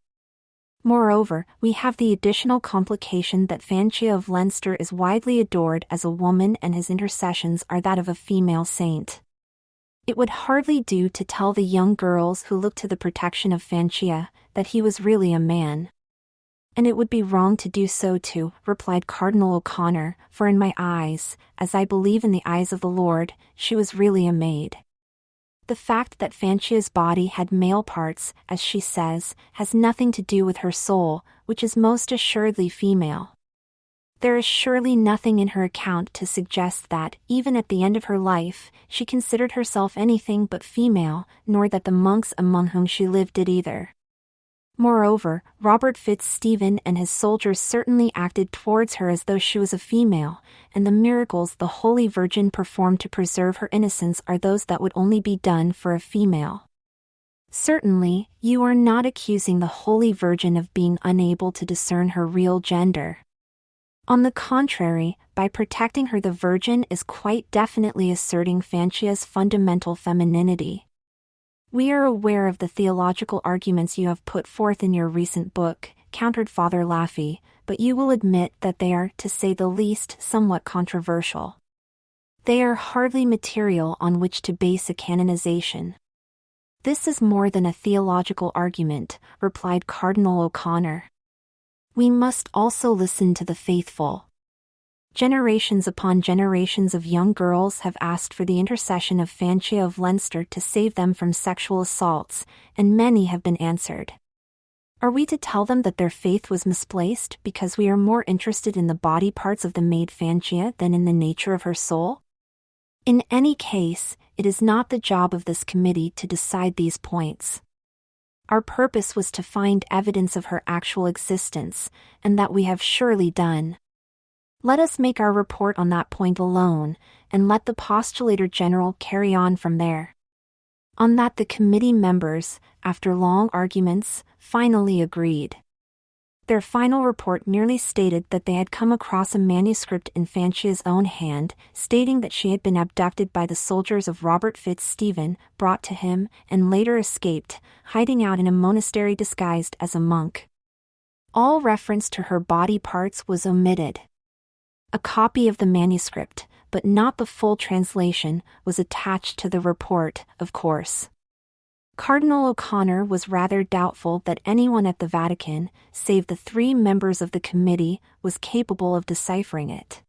Moreover, we have the additional complication that Fancia of Leinster is widely adored as a woman and his intercessions are that of a female saint. It would hardly do to tell the young girls who looked to the protection of Fancia that he was really a man. And it would be wrong to do so too, replied Cardinal O'Connor, for in my eyes, as I believe in the eyes of the Lord, she was really a maid. The fact that Fancia's body had male parts, as she says, has nothing to do with her soul, which is most assuredly female. There is surely nothing in her account to suggest that, even at the end of her life, she considered herself anything but female, nor that the monks among whom she lived did either. Moreover, Robert Fitzstephen and his soldiers certainly acted towards her as though she was a female, and the miracles the Holy Virgin performed to preserve her innocence are those that would only be done for a female. Certainly, you are not accusing the Holy Virgin of being unable to discern her real gender. On the contrary, by protecting her, the Virgin is quite definitely asserting Fancia's fundamental femininity. We are aware of the theological arguments you have put forth in your recent book, countered Father Laffey, but you will admit that they are, to say the least, somewhat controversial. They are hardly material on which to base a canonization. This is more than a theological argument, replied Cardinal O'Connor. We must also listen to the faithful. Generations upon generations of young girls have asked for the intercession of Fancia of Leinster to save them from sexual assaults, and many have been answered. Are we to tell them that their faith was misplaced because we are more interested in the body parts of the Maid Fancia than in the nature of her soul? In any case, it is not the job of this committee to decide these points. Our purpose was to find evidence of her actual existence, and that we have surely done. Let us make our report on that point alone, and let the postulator general carry on from there. On that the committee members, after long arguments, finally agreed. Their final report merely stated that they had come across a manuscript in Fancia's own hand, stating that she had been abducted by the soldiers of Robert Fitzstephen, brought to him, and later escaped, hiding out in a monastery disguised as a monk. All reference to her body parts was omitted. A copy of the manuscript, but not the full translation, was attached to the report, of course. Cardinal O'Connor was rather doubtful that anyone at the Vatican, save the 3 members of the committee, was capable of deciphering it.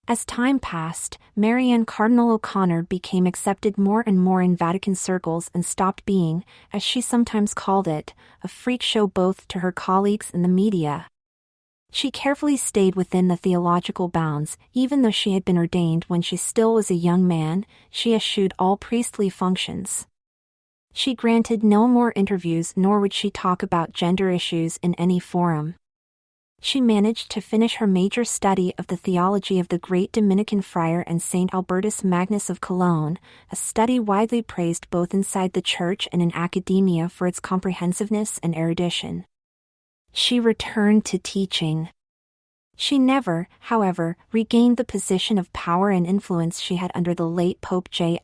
As time passed, Marianne Cardinal O'Connor became accepted more and more in Vatican circles and stopped being, as she sometimes called it, a freak show both to her colleagues and the media. She carefully stayed within the theological bounds. Even though she had been ordained when she still was a young man, she eschewed all priestly functions. She granted no more interviews, nor would she talk about gender issues in any forum. She managed to finish her major study of the theology of the great Dominican friar and Saint Albertus Magnus of Cologne, a study widely praised both inside the church and in academia for its comprehensiveness and erudition. She returned to teaching. She never, however, regained the position of power and influence she had under the late Pope J*****.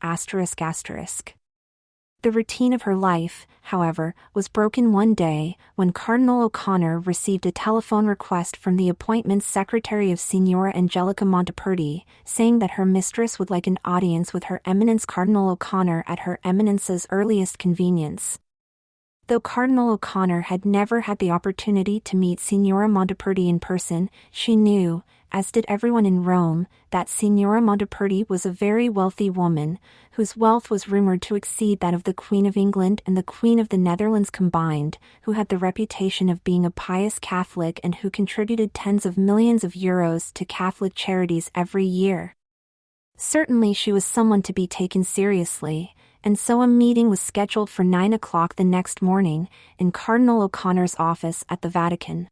The routine of her life, however, was broken one day, when Cardinal O'Connor received a telephone request from the appointments secretary of Signora Angelica Monteperti, saying that her mistress would like an audience with Her Eminence Cardinal O'Connor at Her Eminence's earliest convenience. Though Cardinal O'Connor had never had the opportunity to meet Signora Monteperti in person, she knew, as did everyone in Rome, that Signora Monteperti was a very wealthy woman, whose wealth was rumored to exceed that of the Queen of England and the Queen of the Netherlands combined, who had the reputation of being a pious Catholic and who contributed tens of millions of euros to Catholic charities every year. Certainly she was someone to be taken seriously, and so a meeting was scheduled for 9 o'clock the next morning, in Cardinal O'Connor's office at the Vatican.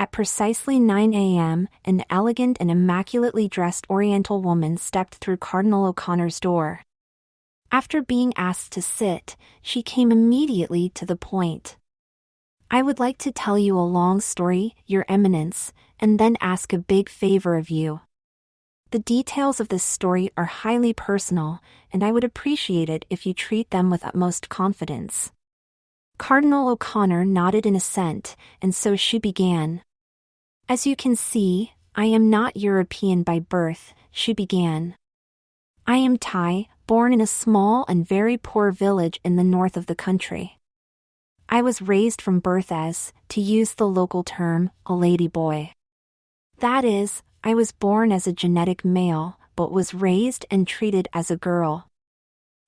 At precisely 9 a.m., an elegant and immaculately dressed Oriental woman stepped through Cardinal O'Connor's door. After being asked to sit, she came immediately to the point. "I would like to tell you a long story, Your Eminence, and then ask a big favor of you. The details of this story are highly personal, and I would appreciate it if you treat them with utmost confidence." Cardinal O'Connor nodded in assent, and so she began. "As you can see, I am not European by birth," she began. "I am Thai, born in a small and very poor village in the north of the country. I was raised from birth as, to use the local term, a ladyboy. That is, I was born as a genetic male, but was raised and treated as a girl.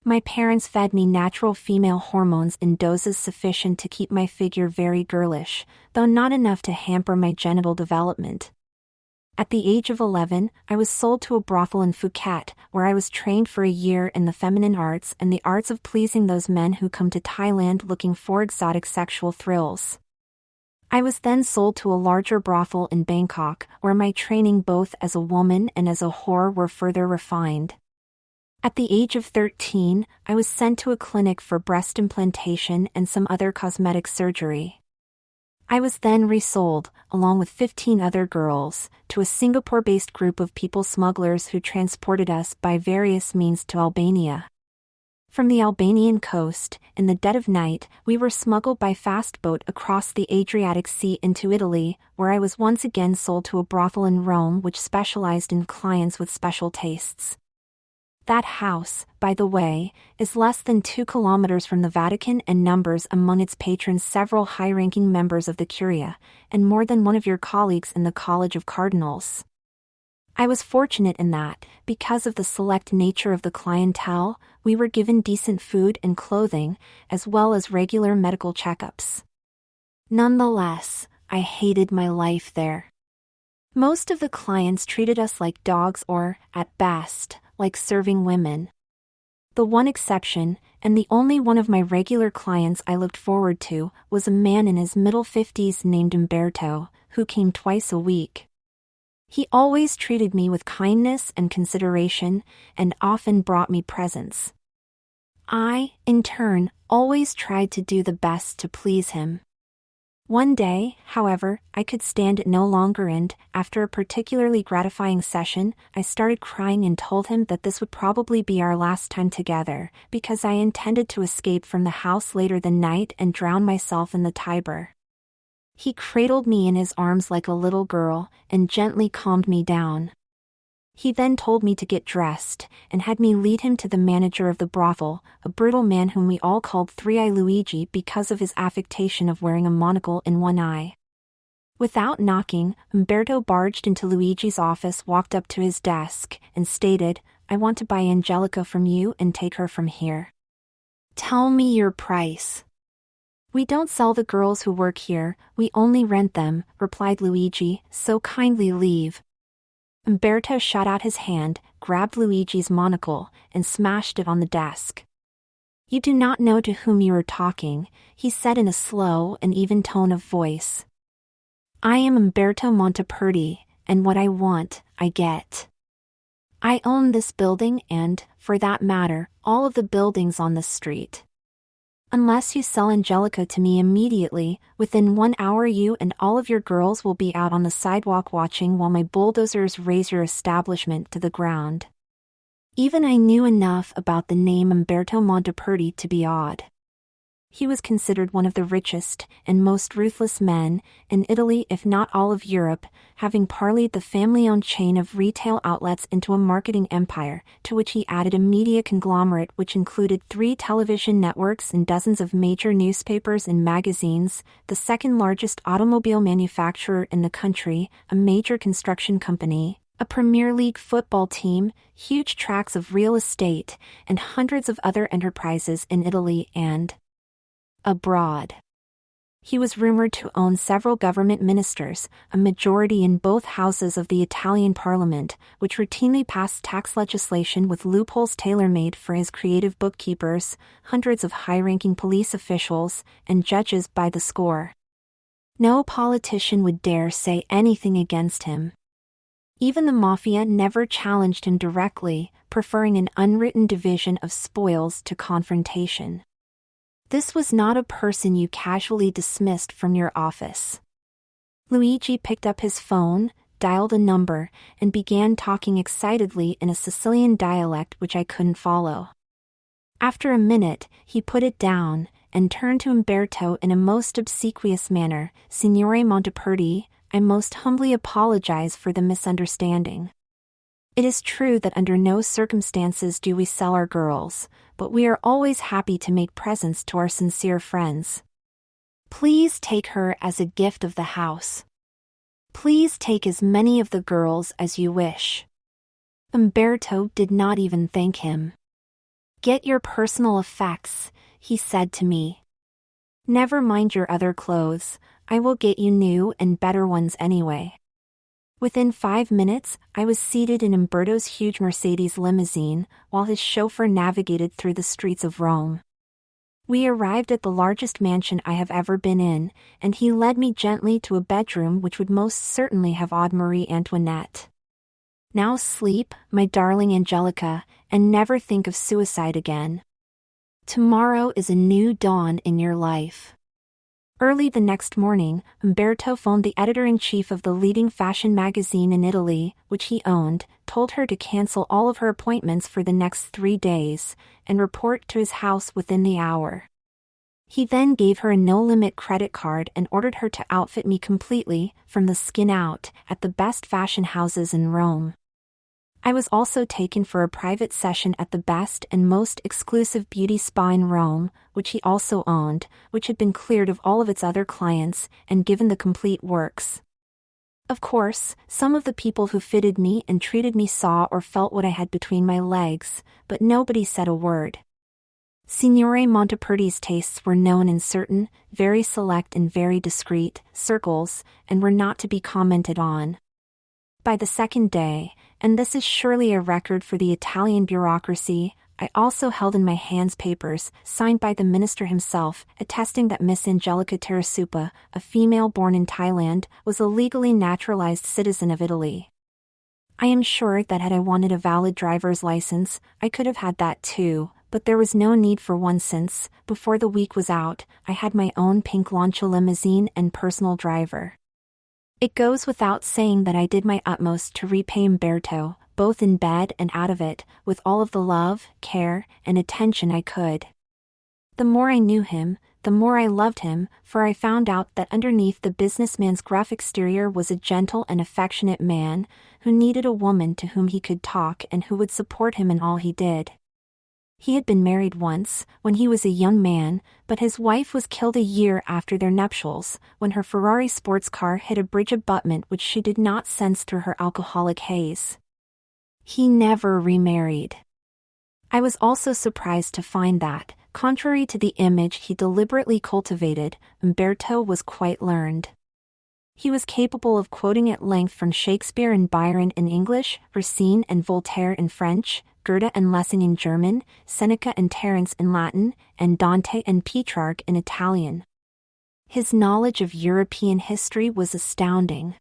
My parents fed me natural female hormones in doses sufficient to keep my figure very girlish, though not enough to hamper my genital development. At the age of 11, I was sold to a brothel in Phuket, where I was trained for a year in the feminine arts and the arts of pleasing those men who come to Thailand looking for exotic sexual thrills. I was then sold to a larger brothel in Bangkok, where my training both as a woman and as a whore were further refined. At the age of 13, I was sent to a clinic for breast implantation and some other cosmetic surgery. I was then resold, along with 15 other girls, to a Singapore-based group of people smugglers who transported us by various means to Albania. From the Albanian coast, in the dead of night, we were smuggled by fast boat across the Adriatic Sea into Italy, where I was once again sold to a brothel in Rome which specialized in clients with special tastes. That house, by the way, is less than 2 kilometers from the Vatican and numbers among its patrons several high-ranking members of the Curia, and more than one of your colleagues in the College of Cardinals. I was fortunate in that, because of the select nature of the clientele, we were given decent food and clothing, as well as regular medical checkups. Nonetheless, I hated my life there. Most of the clients treated us like dogs or, at best, like serving women. The one exception, and the only one of my regular clients I looked forward to, was a man in his middle 50s named Umberto, who came twice a week. He always treated me with kindness and consideration, and often brought me presents. I, in turn, always tried to do the best to please him. One day, however, I could stand it no longer and, after a particularly gratifying session, I started crying and told him that this would probably be our last time together, because I intended to escape from the house later that night and drown myself in the Tiber. He cradled me in his arms like a little girl, and gently calmed me down. He then told me to get dressed, and had me lead him to the manager of the brothel, a brutal man whom we all called Three-Eye Luigi because of his affectation of wearing a monocle in one eye. Without knocking, Umberto barged into Luigi's office, walked up to his desk, and stated, "I want to buy Angelica from you and take her from here." "Tell me your price." "We don't sell the girls who work here, we only rent them," replied Luigi, "so kindly leave." Umberto shot out his hand, grabbed Luigi's monocle, and smashed it on the desk. "You do not know to whom you are talking," he said in a slow and even tone of voice. "I am Umberto Monteperti, and what I want, I get. I own this building and, for that matter, all of the buildings on this street. Unless you sell Angelica to me immediately, within 1 hour you and all of your girls will be out on the sidewalk watching while my bulldozers raze your establishment to the ground." Even I knew enough about the name Umberto Monteperti to be awed. He was considered one of the richest and most ruthless men in Italy, if not all of Europe, having parlayed the family-owned chain of retail outlets into a marketing empire, to which he added a media conglomerate which included 3 television networks and dozens of major newspapers and magazines, the second largest automobile manufacturer in the country, a major construction company, a Premier League football team, huge tracts of real estate, and hundreds of other enterprises in Italy and abroad. He was rumored to own several government ministers, a majority in both houses of the Italian parliament, which routinely passed tax legislation with loopholes tailor-made for his creative bookkeepers, hundreds of high-ranking police officials, and judges by the score. No politician would dare say anything against him. Even the mafia never challenged him directly, preferring an unwritten division of spoils to confrontation. This was not a person you casually dismissed from your office. Luigi picked up his phone, dialed a number, and began talking excitedly in a Sicilian dialect which I couldn't follow. After a minute, he put it down, and turned to Umberto in a most obsequious manner. "Signore Monteperti, I most humbly apologize for the misunderstanding. It is true that under no circumstances do we sell our girls, but we are always happy to make presents to our sincere friends. Please take her as a gift of the house. Please take as many of the girls as you wish." Umberto did not even thank him. "Get your personal effects," he said to me. "Never mind your other clothes, I will get you new and better ones anyway." Within 5 minutes, I was seated in Umberto's huge Mercedes limousine, while his chauffeur navigated through the streets of Rome. We arrived at the largest mansion I have ever been in, and he led me gently to a bedroom which would most certainly have awed Marie Antoinette. "Now sleep, my darling Angelica, and never think of suicide again. Tomorrow is a new dawn in your life." Early the next morning, Umberto phoned the editor-in-chief of the leading fashion magazine in Italy, which he owned, told her to cancel all of her appointments for the next 3 days, and report to his house within the hour. He then gave her a no-limit credit card and ordered her to outfit me completely, from the skin out, at the best fashion houses in Rome. I was also taken for a private session at the best and most exclusive beauty spa in Rome, which he also owned, which had been cleared of all of its other clients, and given the complete works. Of course, some of the people who fitted me and treated me saw or felt what I had between my legs, but nobody said a word. Signore Monteperti's tastes were known in certain, very select and very discreet, circles, and were not to be commented on. By the second day, and this is surely a record for the Italian bureaucracy, I also held in my hands papers, signed by the minister himself, attesting that Miss Angelica Terasupa, a female born in Thailand, was a legally naturalized citizen of Italy. I am sure that had I wanted a valid driver's license, I could have had that too, but there was no need for one since, before the week was out, I had my own pink Lancia limousine and personal driver. It goes without saying that I did my utmost to repay Umberto, both in bed and out of it, with all of the love, care, and attention I could. The more I knew him, the more I loved him, for I found out that underneath the businessman's gruff exterior was a gentle and affectionate man, who needed a woman to whom he could talk and who would support him in all he did. He had been married once, when he was a young man, but his wife was killed a year after their nuptials, when her Ferrari sports car hit a bridge abutment which she did not sense through her alcoholic haze. He never remarried. I was also surprised to find that, contrary to the image he deliberately cultivated, Umberto was quite learned. He was capable of quoting at length from Shakespeare and Byron in English, Racine and Voltaire in French, Goethe and Lessing in German, Seneca and Terence in Latin, and Dante and Petrarch in Italian. His knowledge of European history was astounding.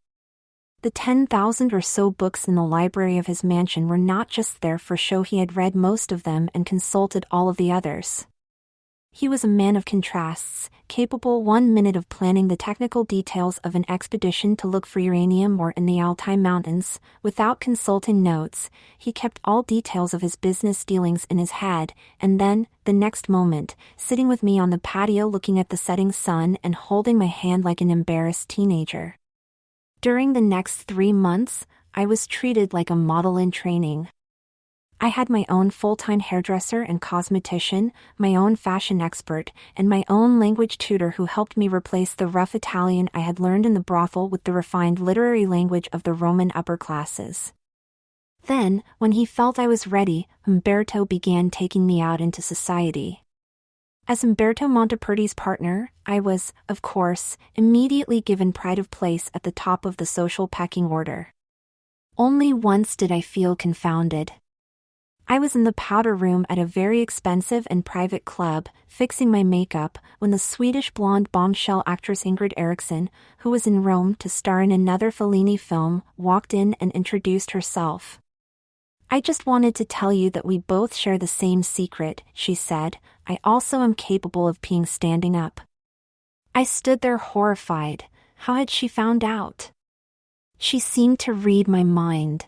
The 10,000 or so books in the library of his mansion were not just there for show. He had read most of them and consulted all of the others. He was a man of contrasts, capable 1 minute of planning the technical details of an expedition to look for uranium or in the Altai Mountains. Without consulting notes, he kept all details of his business dealings in his head, and then, the next moment, sitting with me on the patio looking at the setting sun and holding my hand like an embarrassed teenager. During the next 3 months, I was treated like a model in training. I had my own full-time hairdresser and cosmetician, my own fashion expert, and my own language tutor who helped me replace the rough Italian I had learned in the brothel with the refined literary language of the Roman upper classes. Then, when he felt I was ready, Umberto began taking me out into society. As Umberto Monteperti's partner, I was, of course, immediately given pride of place at the top of the social pecking order. Only once did I feel confounded. I was in the powder room at a very expensive and private club, fixing my makeup, when the Swedish blonde bombshell actress Ingrid Eriksson, who was in Rome to star in another Fellini film, walked in and introduced herself. "I just wanted to tell you that we both share the same secret," she said. "I also am capable of peeing standing up." I stood there horrified. How had she found out? She seemed to read my mind.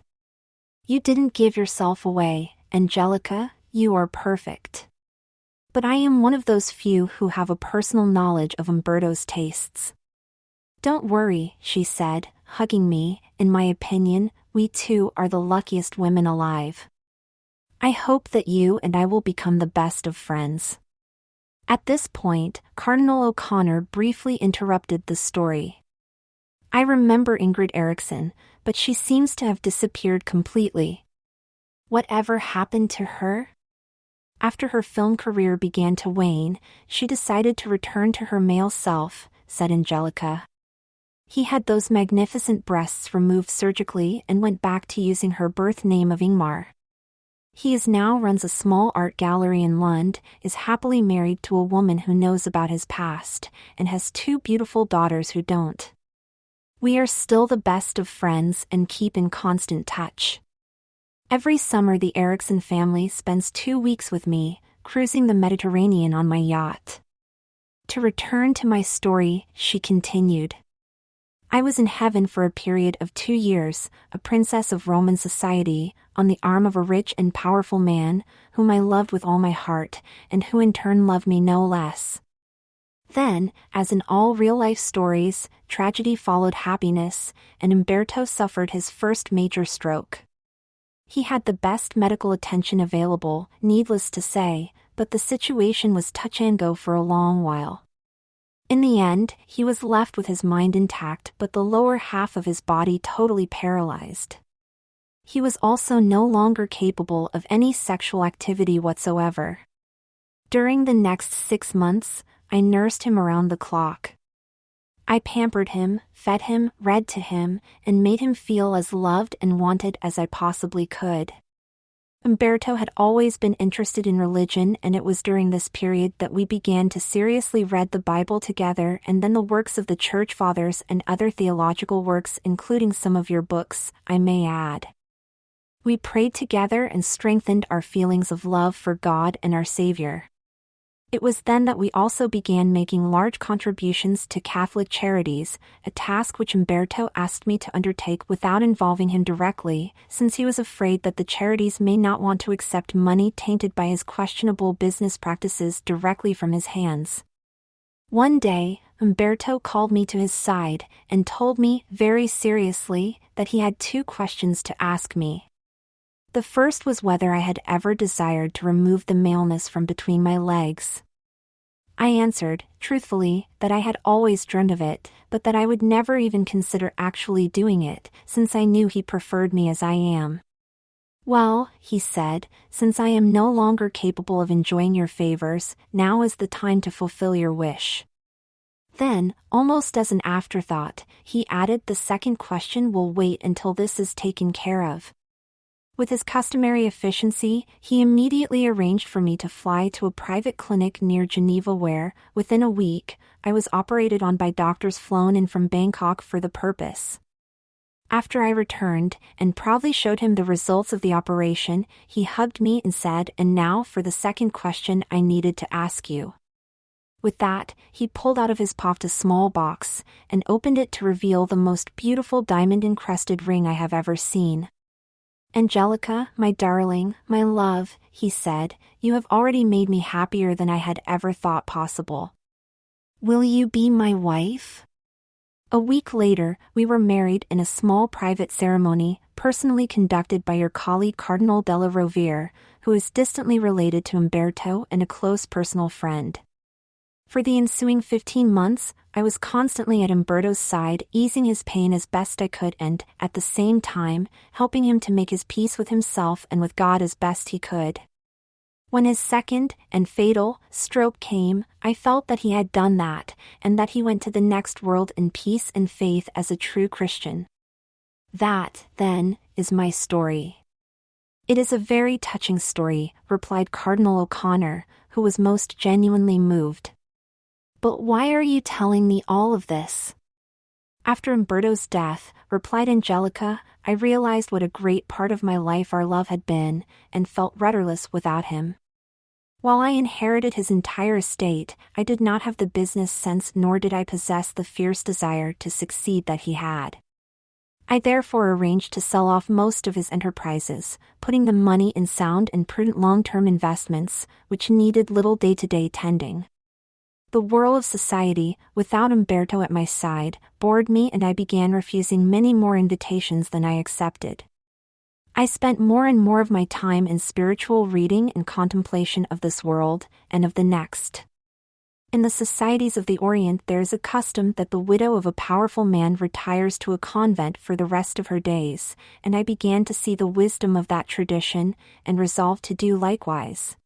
"You didn't give yourself away, Angelica, you are perfect." But I am one of those few who have a personal knowledge of Umberto's tastes. "Don't worry," she said, hugging me. "In my opinion, we two are the luckiest women alive. I hope that you and I will become the best of friends." At this point, Cardinal O'Connor briefly interrupted the story. "I remember Ingrid Eriksson, but she seems to have disappeared completely. Whatever happened to her?" After her film career began to wane, she decided to return to her male self, said Angelica. He had those magnificent breasts removed surgically and went back to using her birth name of Ingmar. He now runs a small art gallery in Lund, is happily married to a woman who knows about his past, and has 2 beautiful daughters who don't. We are still the best of friends and keep in constant touch. Every summer the Eriksson family spends 2 weeks with me, cruising the Mediterranean on my yacht. To return to my story, she continued. I was in heaven for a period of 2 years, a princess of Roman society, on the arm of a rich and powerful man, whom I loved with all my heart, and who in turn loved me no less. Then, as in all real-life stories, tragedy followed happiness, and Umberto suffered his first major stroke. He had the best medical attention available, needless to say, but the situation was touch and go for a long while. In the end, he was left with his mind intact but the lower half of his body totally paralyzed. He was also no longer capable of any sexual activity whatsoever. During the next 6 months, I nursed him around the clock. I pampered him, fed him, read to him, and made him feel as loved and wanted as I possibly could. Umberto had always been interested in religion, and it was during this period that we began to seriously read the Bible together and then the works of the Church Fathers and other theological works, including some of your books, I may add. We prayed together and strengthened our feelings of love for God and our Savior. It was then that we also began making large contributions to Catholic charities, a task which Umberto asked me to undertake without involving him directly, since he was afraid that the charities may not want to accept money tainted by his questionable business practices directly from his hands. One day, Umberto called me to his side and told me, very seriously, that he had 2 questions to ask me. The first was whether I had ever desired to remove the maleness from between my legs. I answered, truthfully, that I had always dreamed of it, but that I would never even consider actually doing it, since I knew he preferred me as I am. Well, he said, since I am no longer capable of enjoying your favors, now is the time to fulfill your wish. Then, almost as an afterthought, he added, the second question will wait until this is taken care of. With his customary efficiency, he immediately arranged for me to fly to a private clinic near Geneva where, within a week, I was operated on by doctors flown in from Bangkok for the purpose. After I returned, and proudly showed him the results of the operation, he hugged me and said, and now for the second question I needed to ask you. With that, he pulled out of his pocket a small box, and opened it to reveal the most beautiful diamond-encrusted ring I have ever seen. Angelica, my darling, my love, he said, you have already made me happier than I had ever thought possible. Will you be my wife? A week later, we were married in a small private ceremony, personally conducted by your colleague Cardinal della Rovere, who is distantly related to Umberto and a close personal friend. For the ensuing 15 months, I was constantly at Umberto's side, easing his pain as best I could and, at the same time, helping him to make his peace with himself and with God as best he could. When his second, and fatal, stroke came, I felt that he had done that, and that he went to the next world in peace and faith as a true Christian. That, then, is my story. It is a very touching story, replied Cardinal O'Connor, who was most genuinely moved. But why are you telling me all of this? After Umberto's death, replied Angelica, I realized what a great part of my life our love had been, and felt rudderless without him. While I inherited his entire estate, I did not have the business sense nor did I possess the fierce desire to succeed that he had. I therefore arranged to sell off most of his enterprises, putting the money in sound and prudent long-term investments, which needed little day-to-day tending. The whirl of society, without Umberto at my side, bored me and I began refusing many more invitations than I accepted. I spent more and more of my time in spiritual reading and contemplation of this world, and of the next. In the societies of the Orient there is a custom that the widow of a powerful man retires to a convent for the rest of her days, and I began to see the wisdom of that tradition, and resolved to do likewise.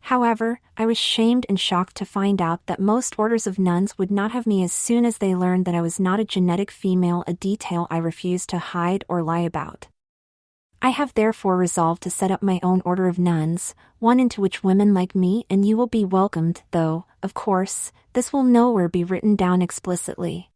However, I was shamed and shocked to find out that most orders of nuns would not have me as soon as they learned that I was not a genetic female, a detail I refused to hide or lie about. I have therefore resolved to set up my own order of nuns, one into which women like me and you will be welcomed, though, of course, this will nowhere be written down explicitly.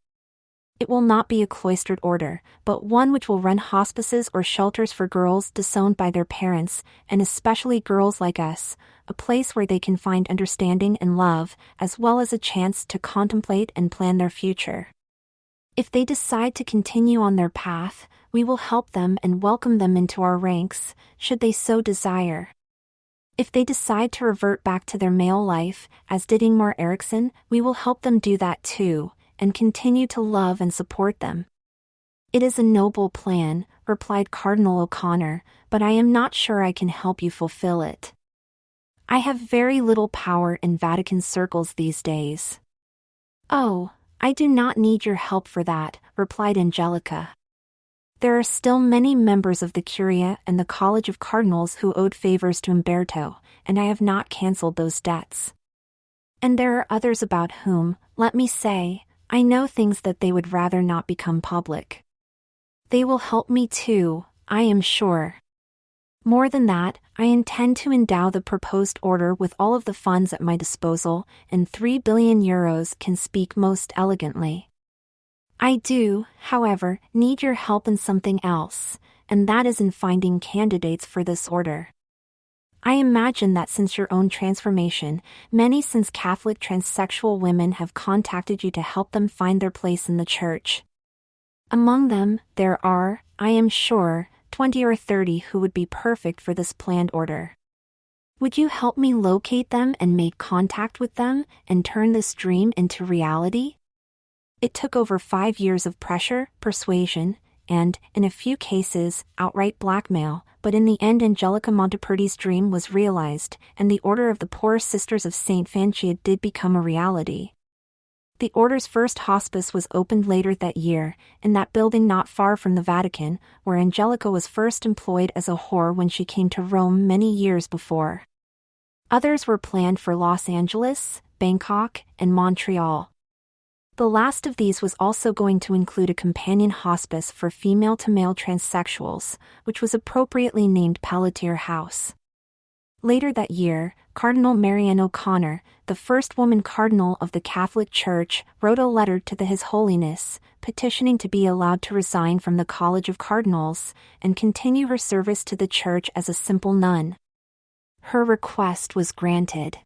It will not be a cloistered order, but one which will run hospices or shelters for girls disowned by their parents, and especially girls like us, a place where they can find understanding and love, as well as a chance to contemplate and plan their future. If they decide to continue on their path, we will help them and welcome them into our ranks, should they so desire. If they decide to revert back to their male life, as did Ingmar Eriksson, we will help them do that too, and continue to love and support them. It is a noble plan, replied Cardinal O'Connor, but I am not sure I can help you fulfill it. I have very little power in Vatican circles these days. Oh, I do not need your help for that, replied Angelica. There are still many members of the Curia and the College of Cardinals who owed favors to Umberto, and I have not cancelled those debts. And there are others about whom, let me say, I know things that they would rather not become public. They will help me too, I am sure. More than that, I intend to endow the proposed order with all of the funds at my disposal, and 3 billion euros can speak most elegantly. I do, however, need your help in something else, and that is in finding candidates for this order. I imagine that since your own transformation, many since Catholic transsexual women have contacted you to help them find their place in the Church. Among them, there are, I am sure, 20 or 30 who would be perfect for this planned order. Would you help me locate them and make contact with them, and turn this dream into reality? It took over 5 years of pressure, persuasion, and, in a few cases, outright blackmail, but in the end Angelica Monteperti's dream was realized, and the Order of the Poor Sisters of Maid Fancia did become a reality. The order's first hospice was opened later that year, in that building not far from the Vatican, where Angelica was first employed as a whore when she came to Rome many years before. Others were planned for Los Angeles, Bangkok, and Montreal. The last of these was also going to include a companion hospice for female-to-male transsexuals, which was appropriately named Pelletier House. Later that year, Cardinal Marianne O'Connor, the first woman cardinal of the Catholic Church, wrote a letter to His Holiness, petitioning to be allowed to resign from the College of Cardinals, and continue her service to the Church as a simple nun. Her request was granted.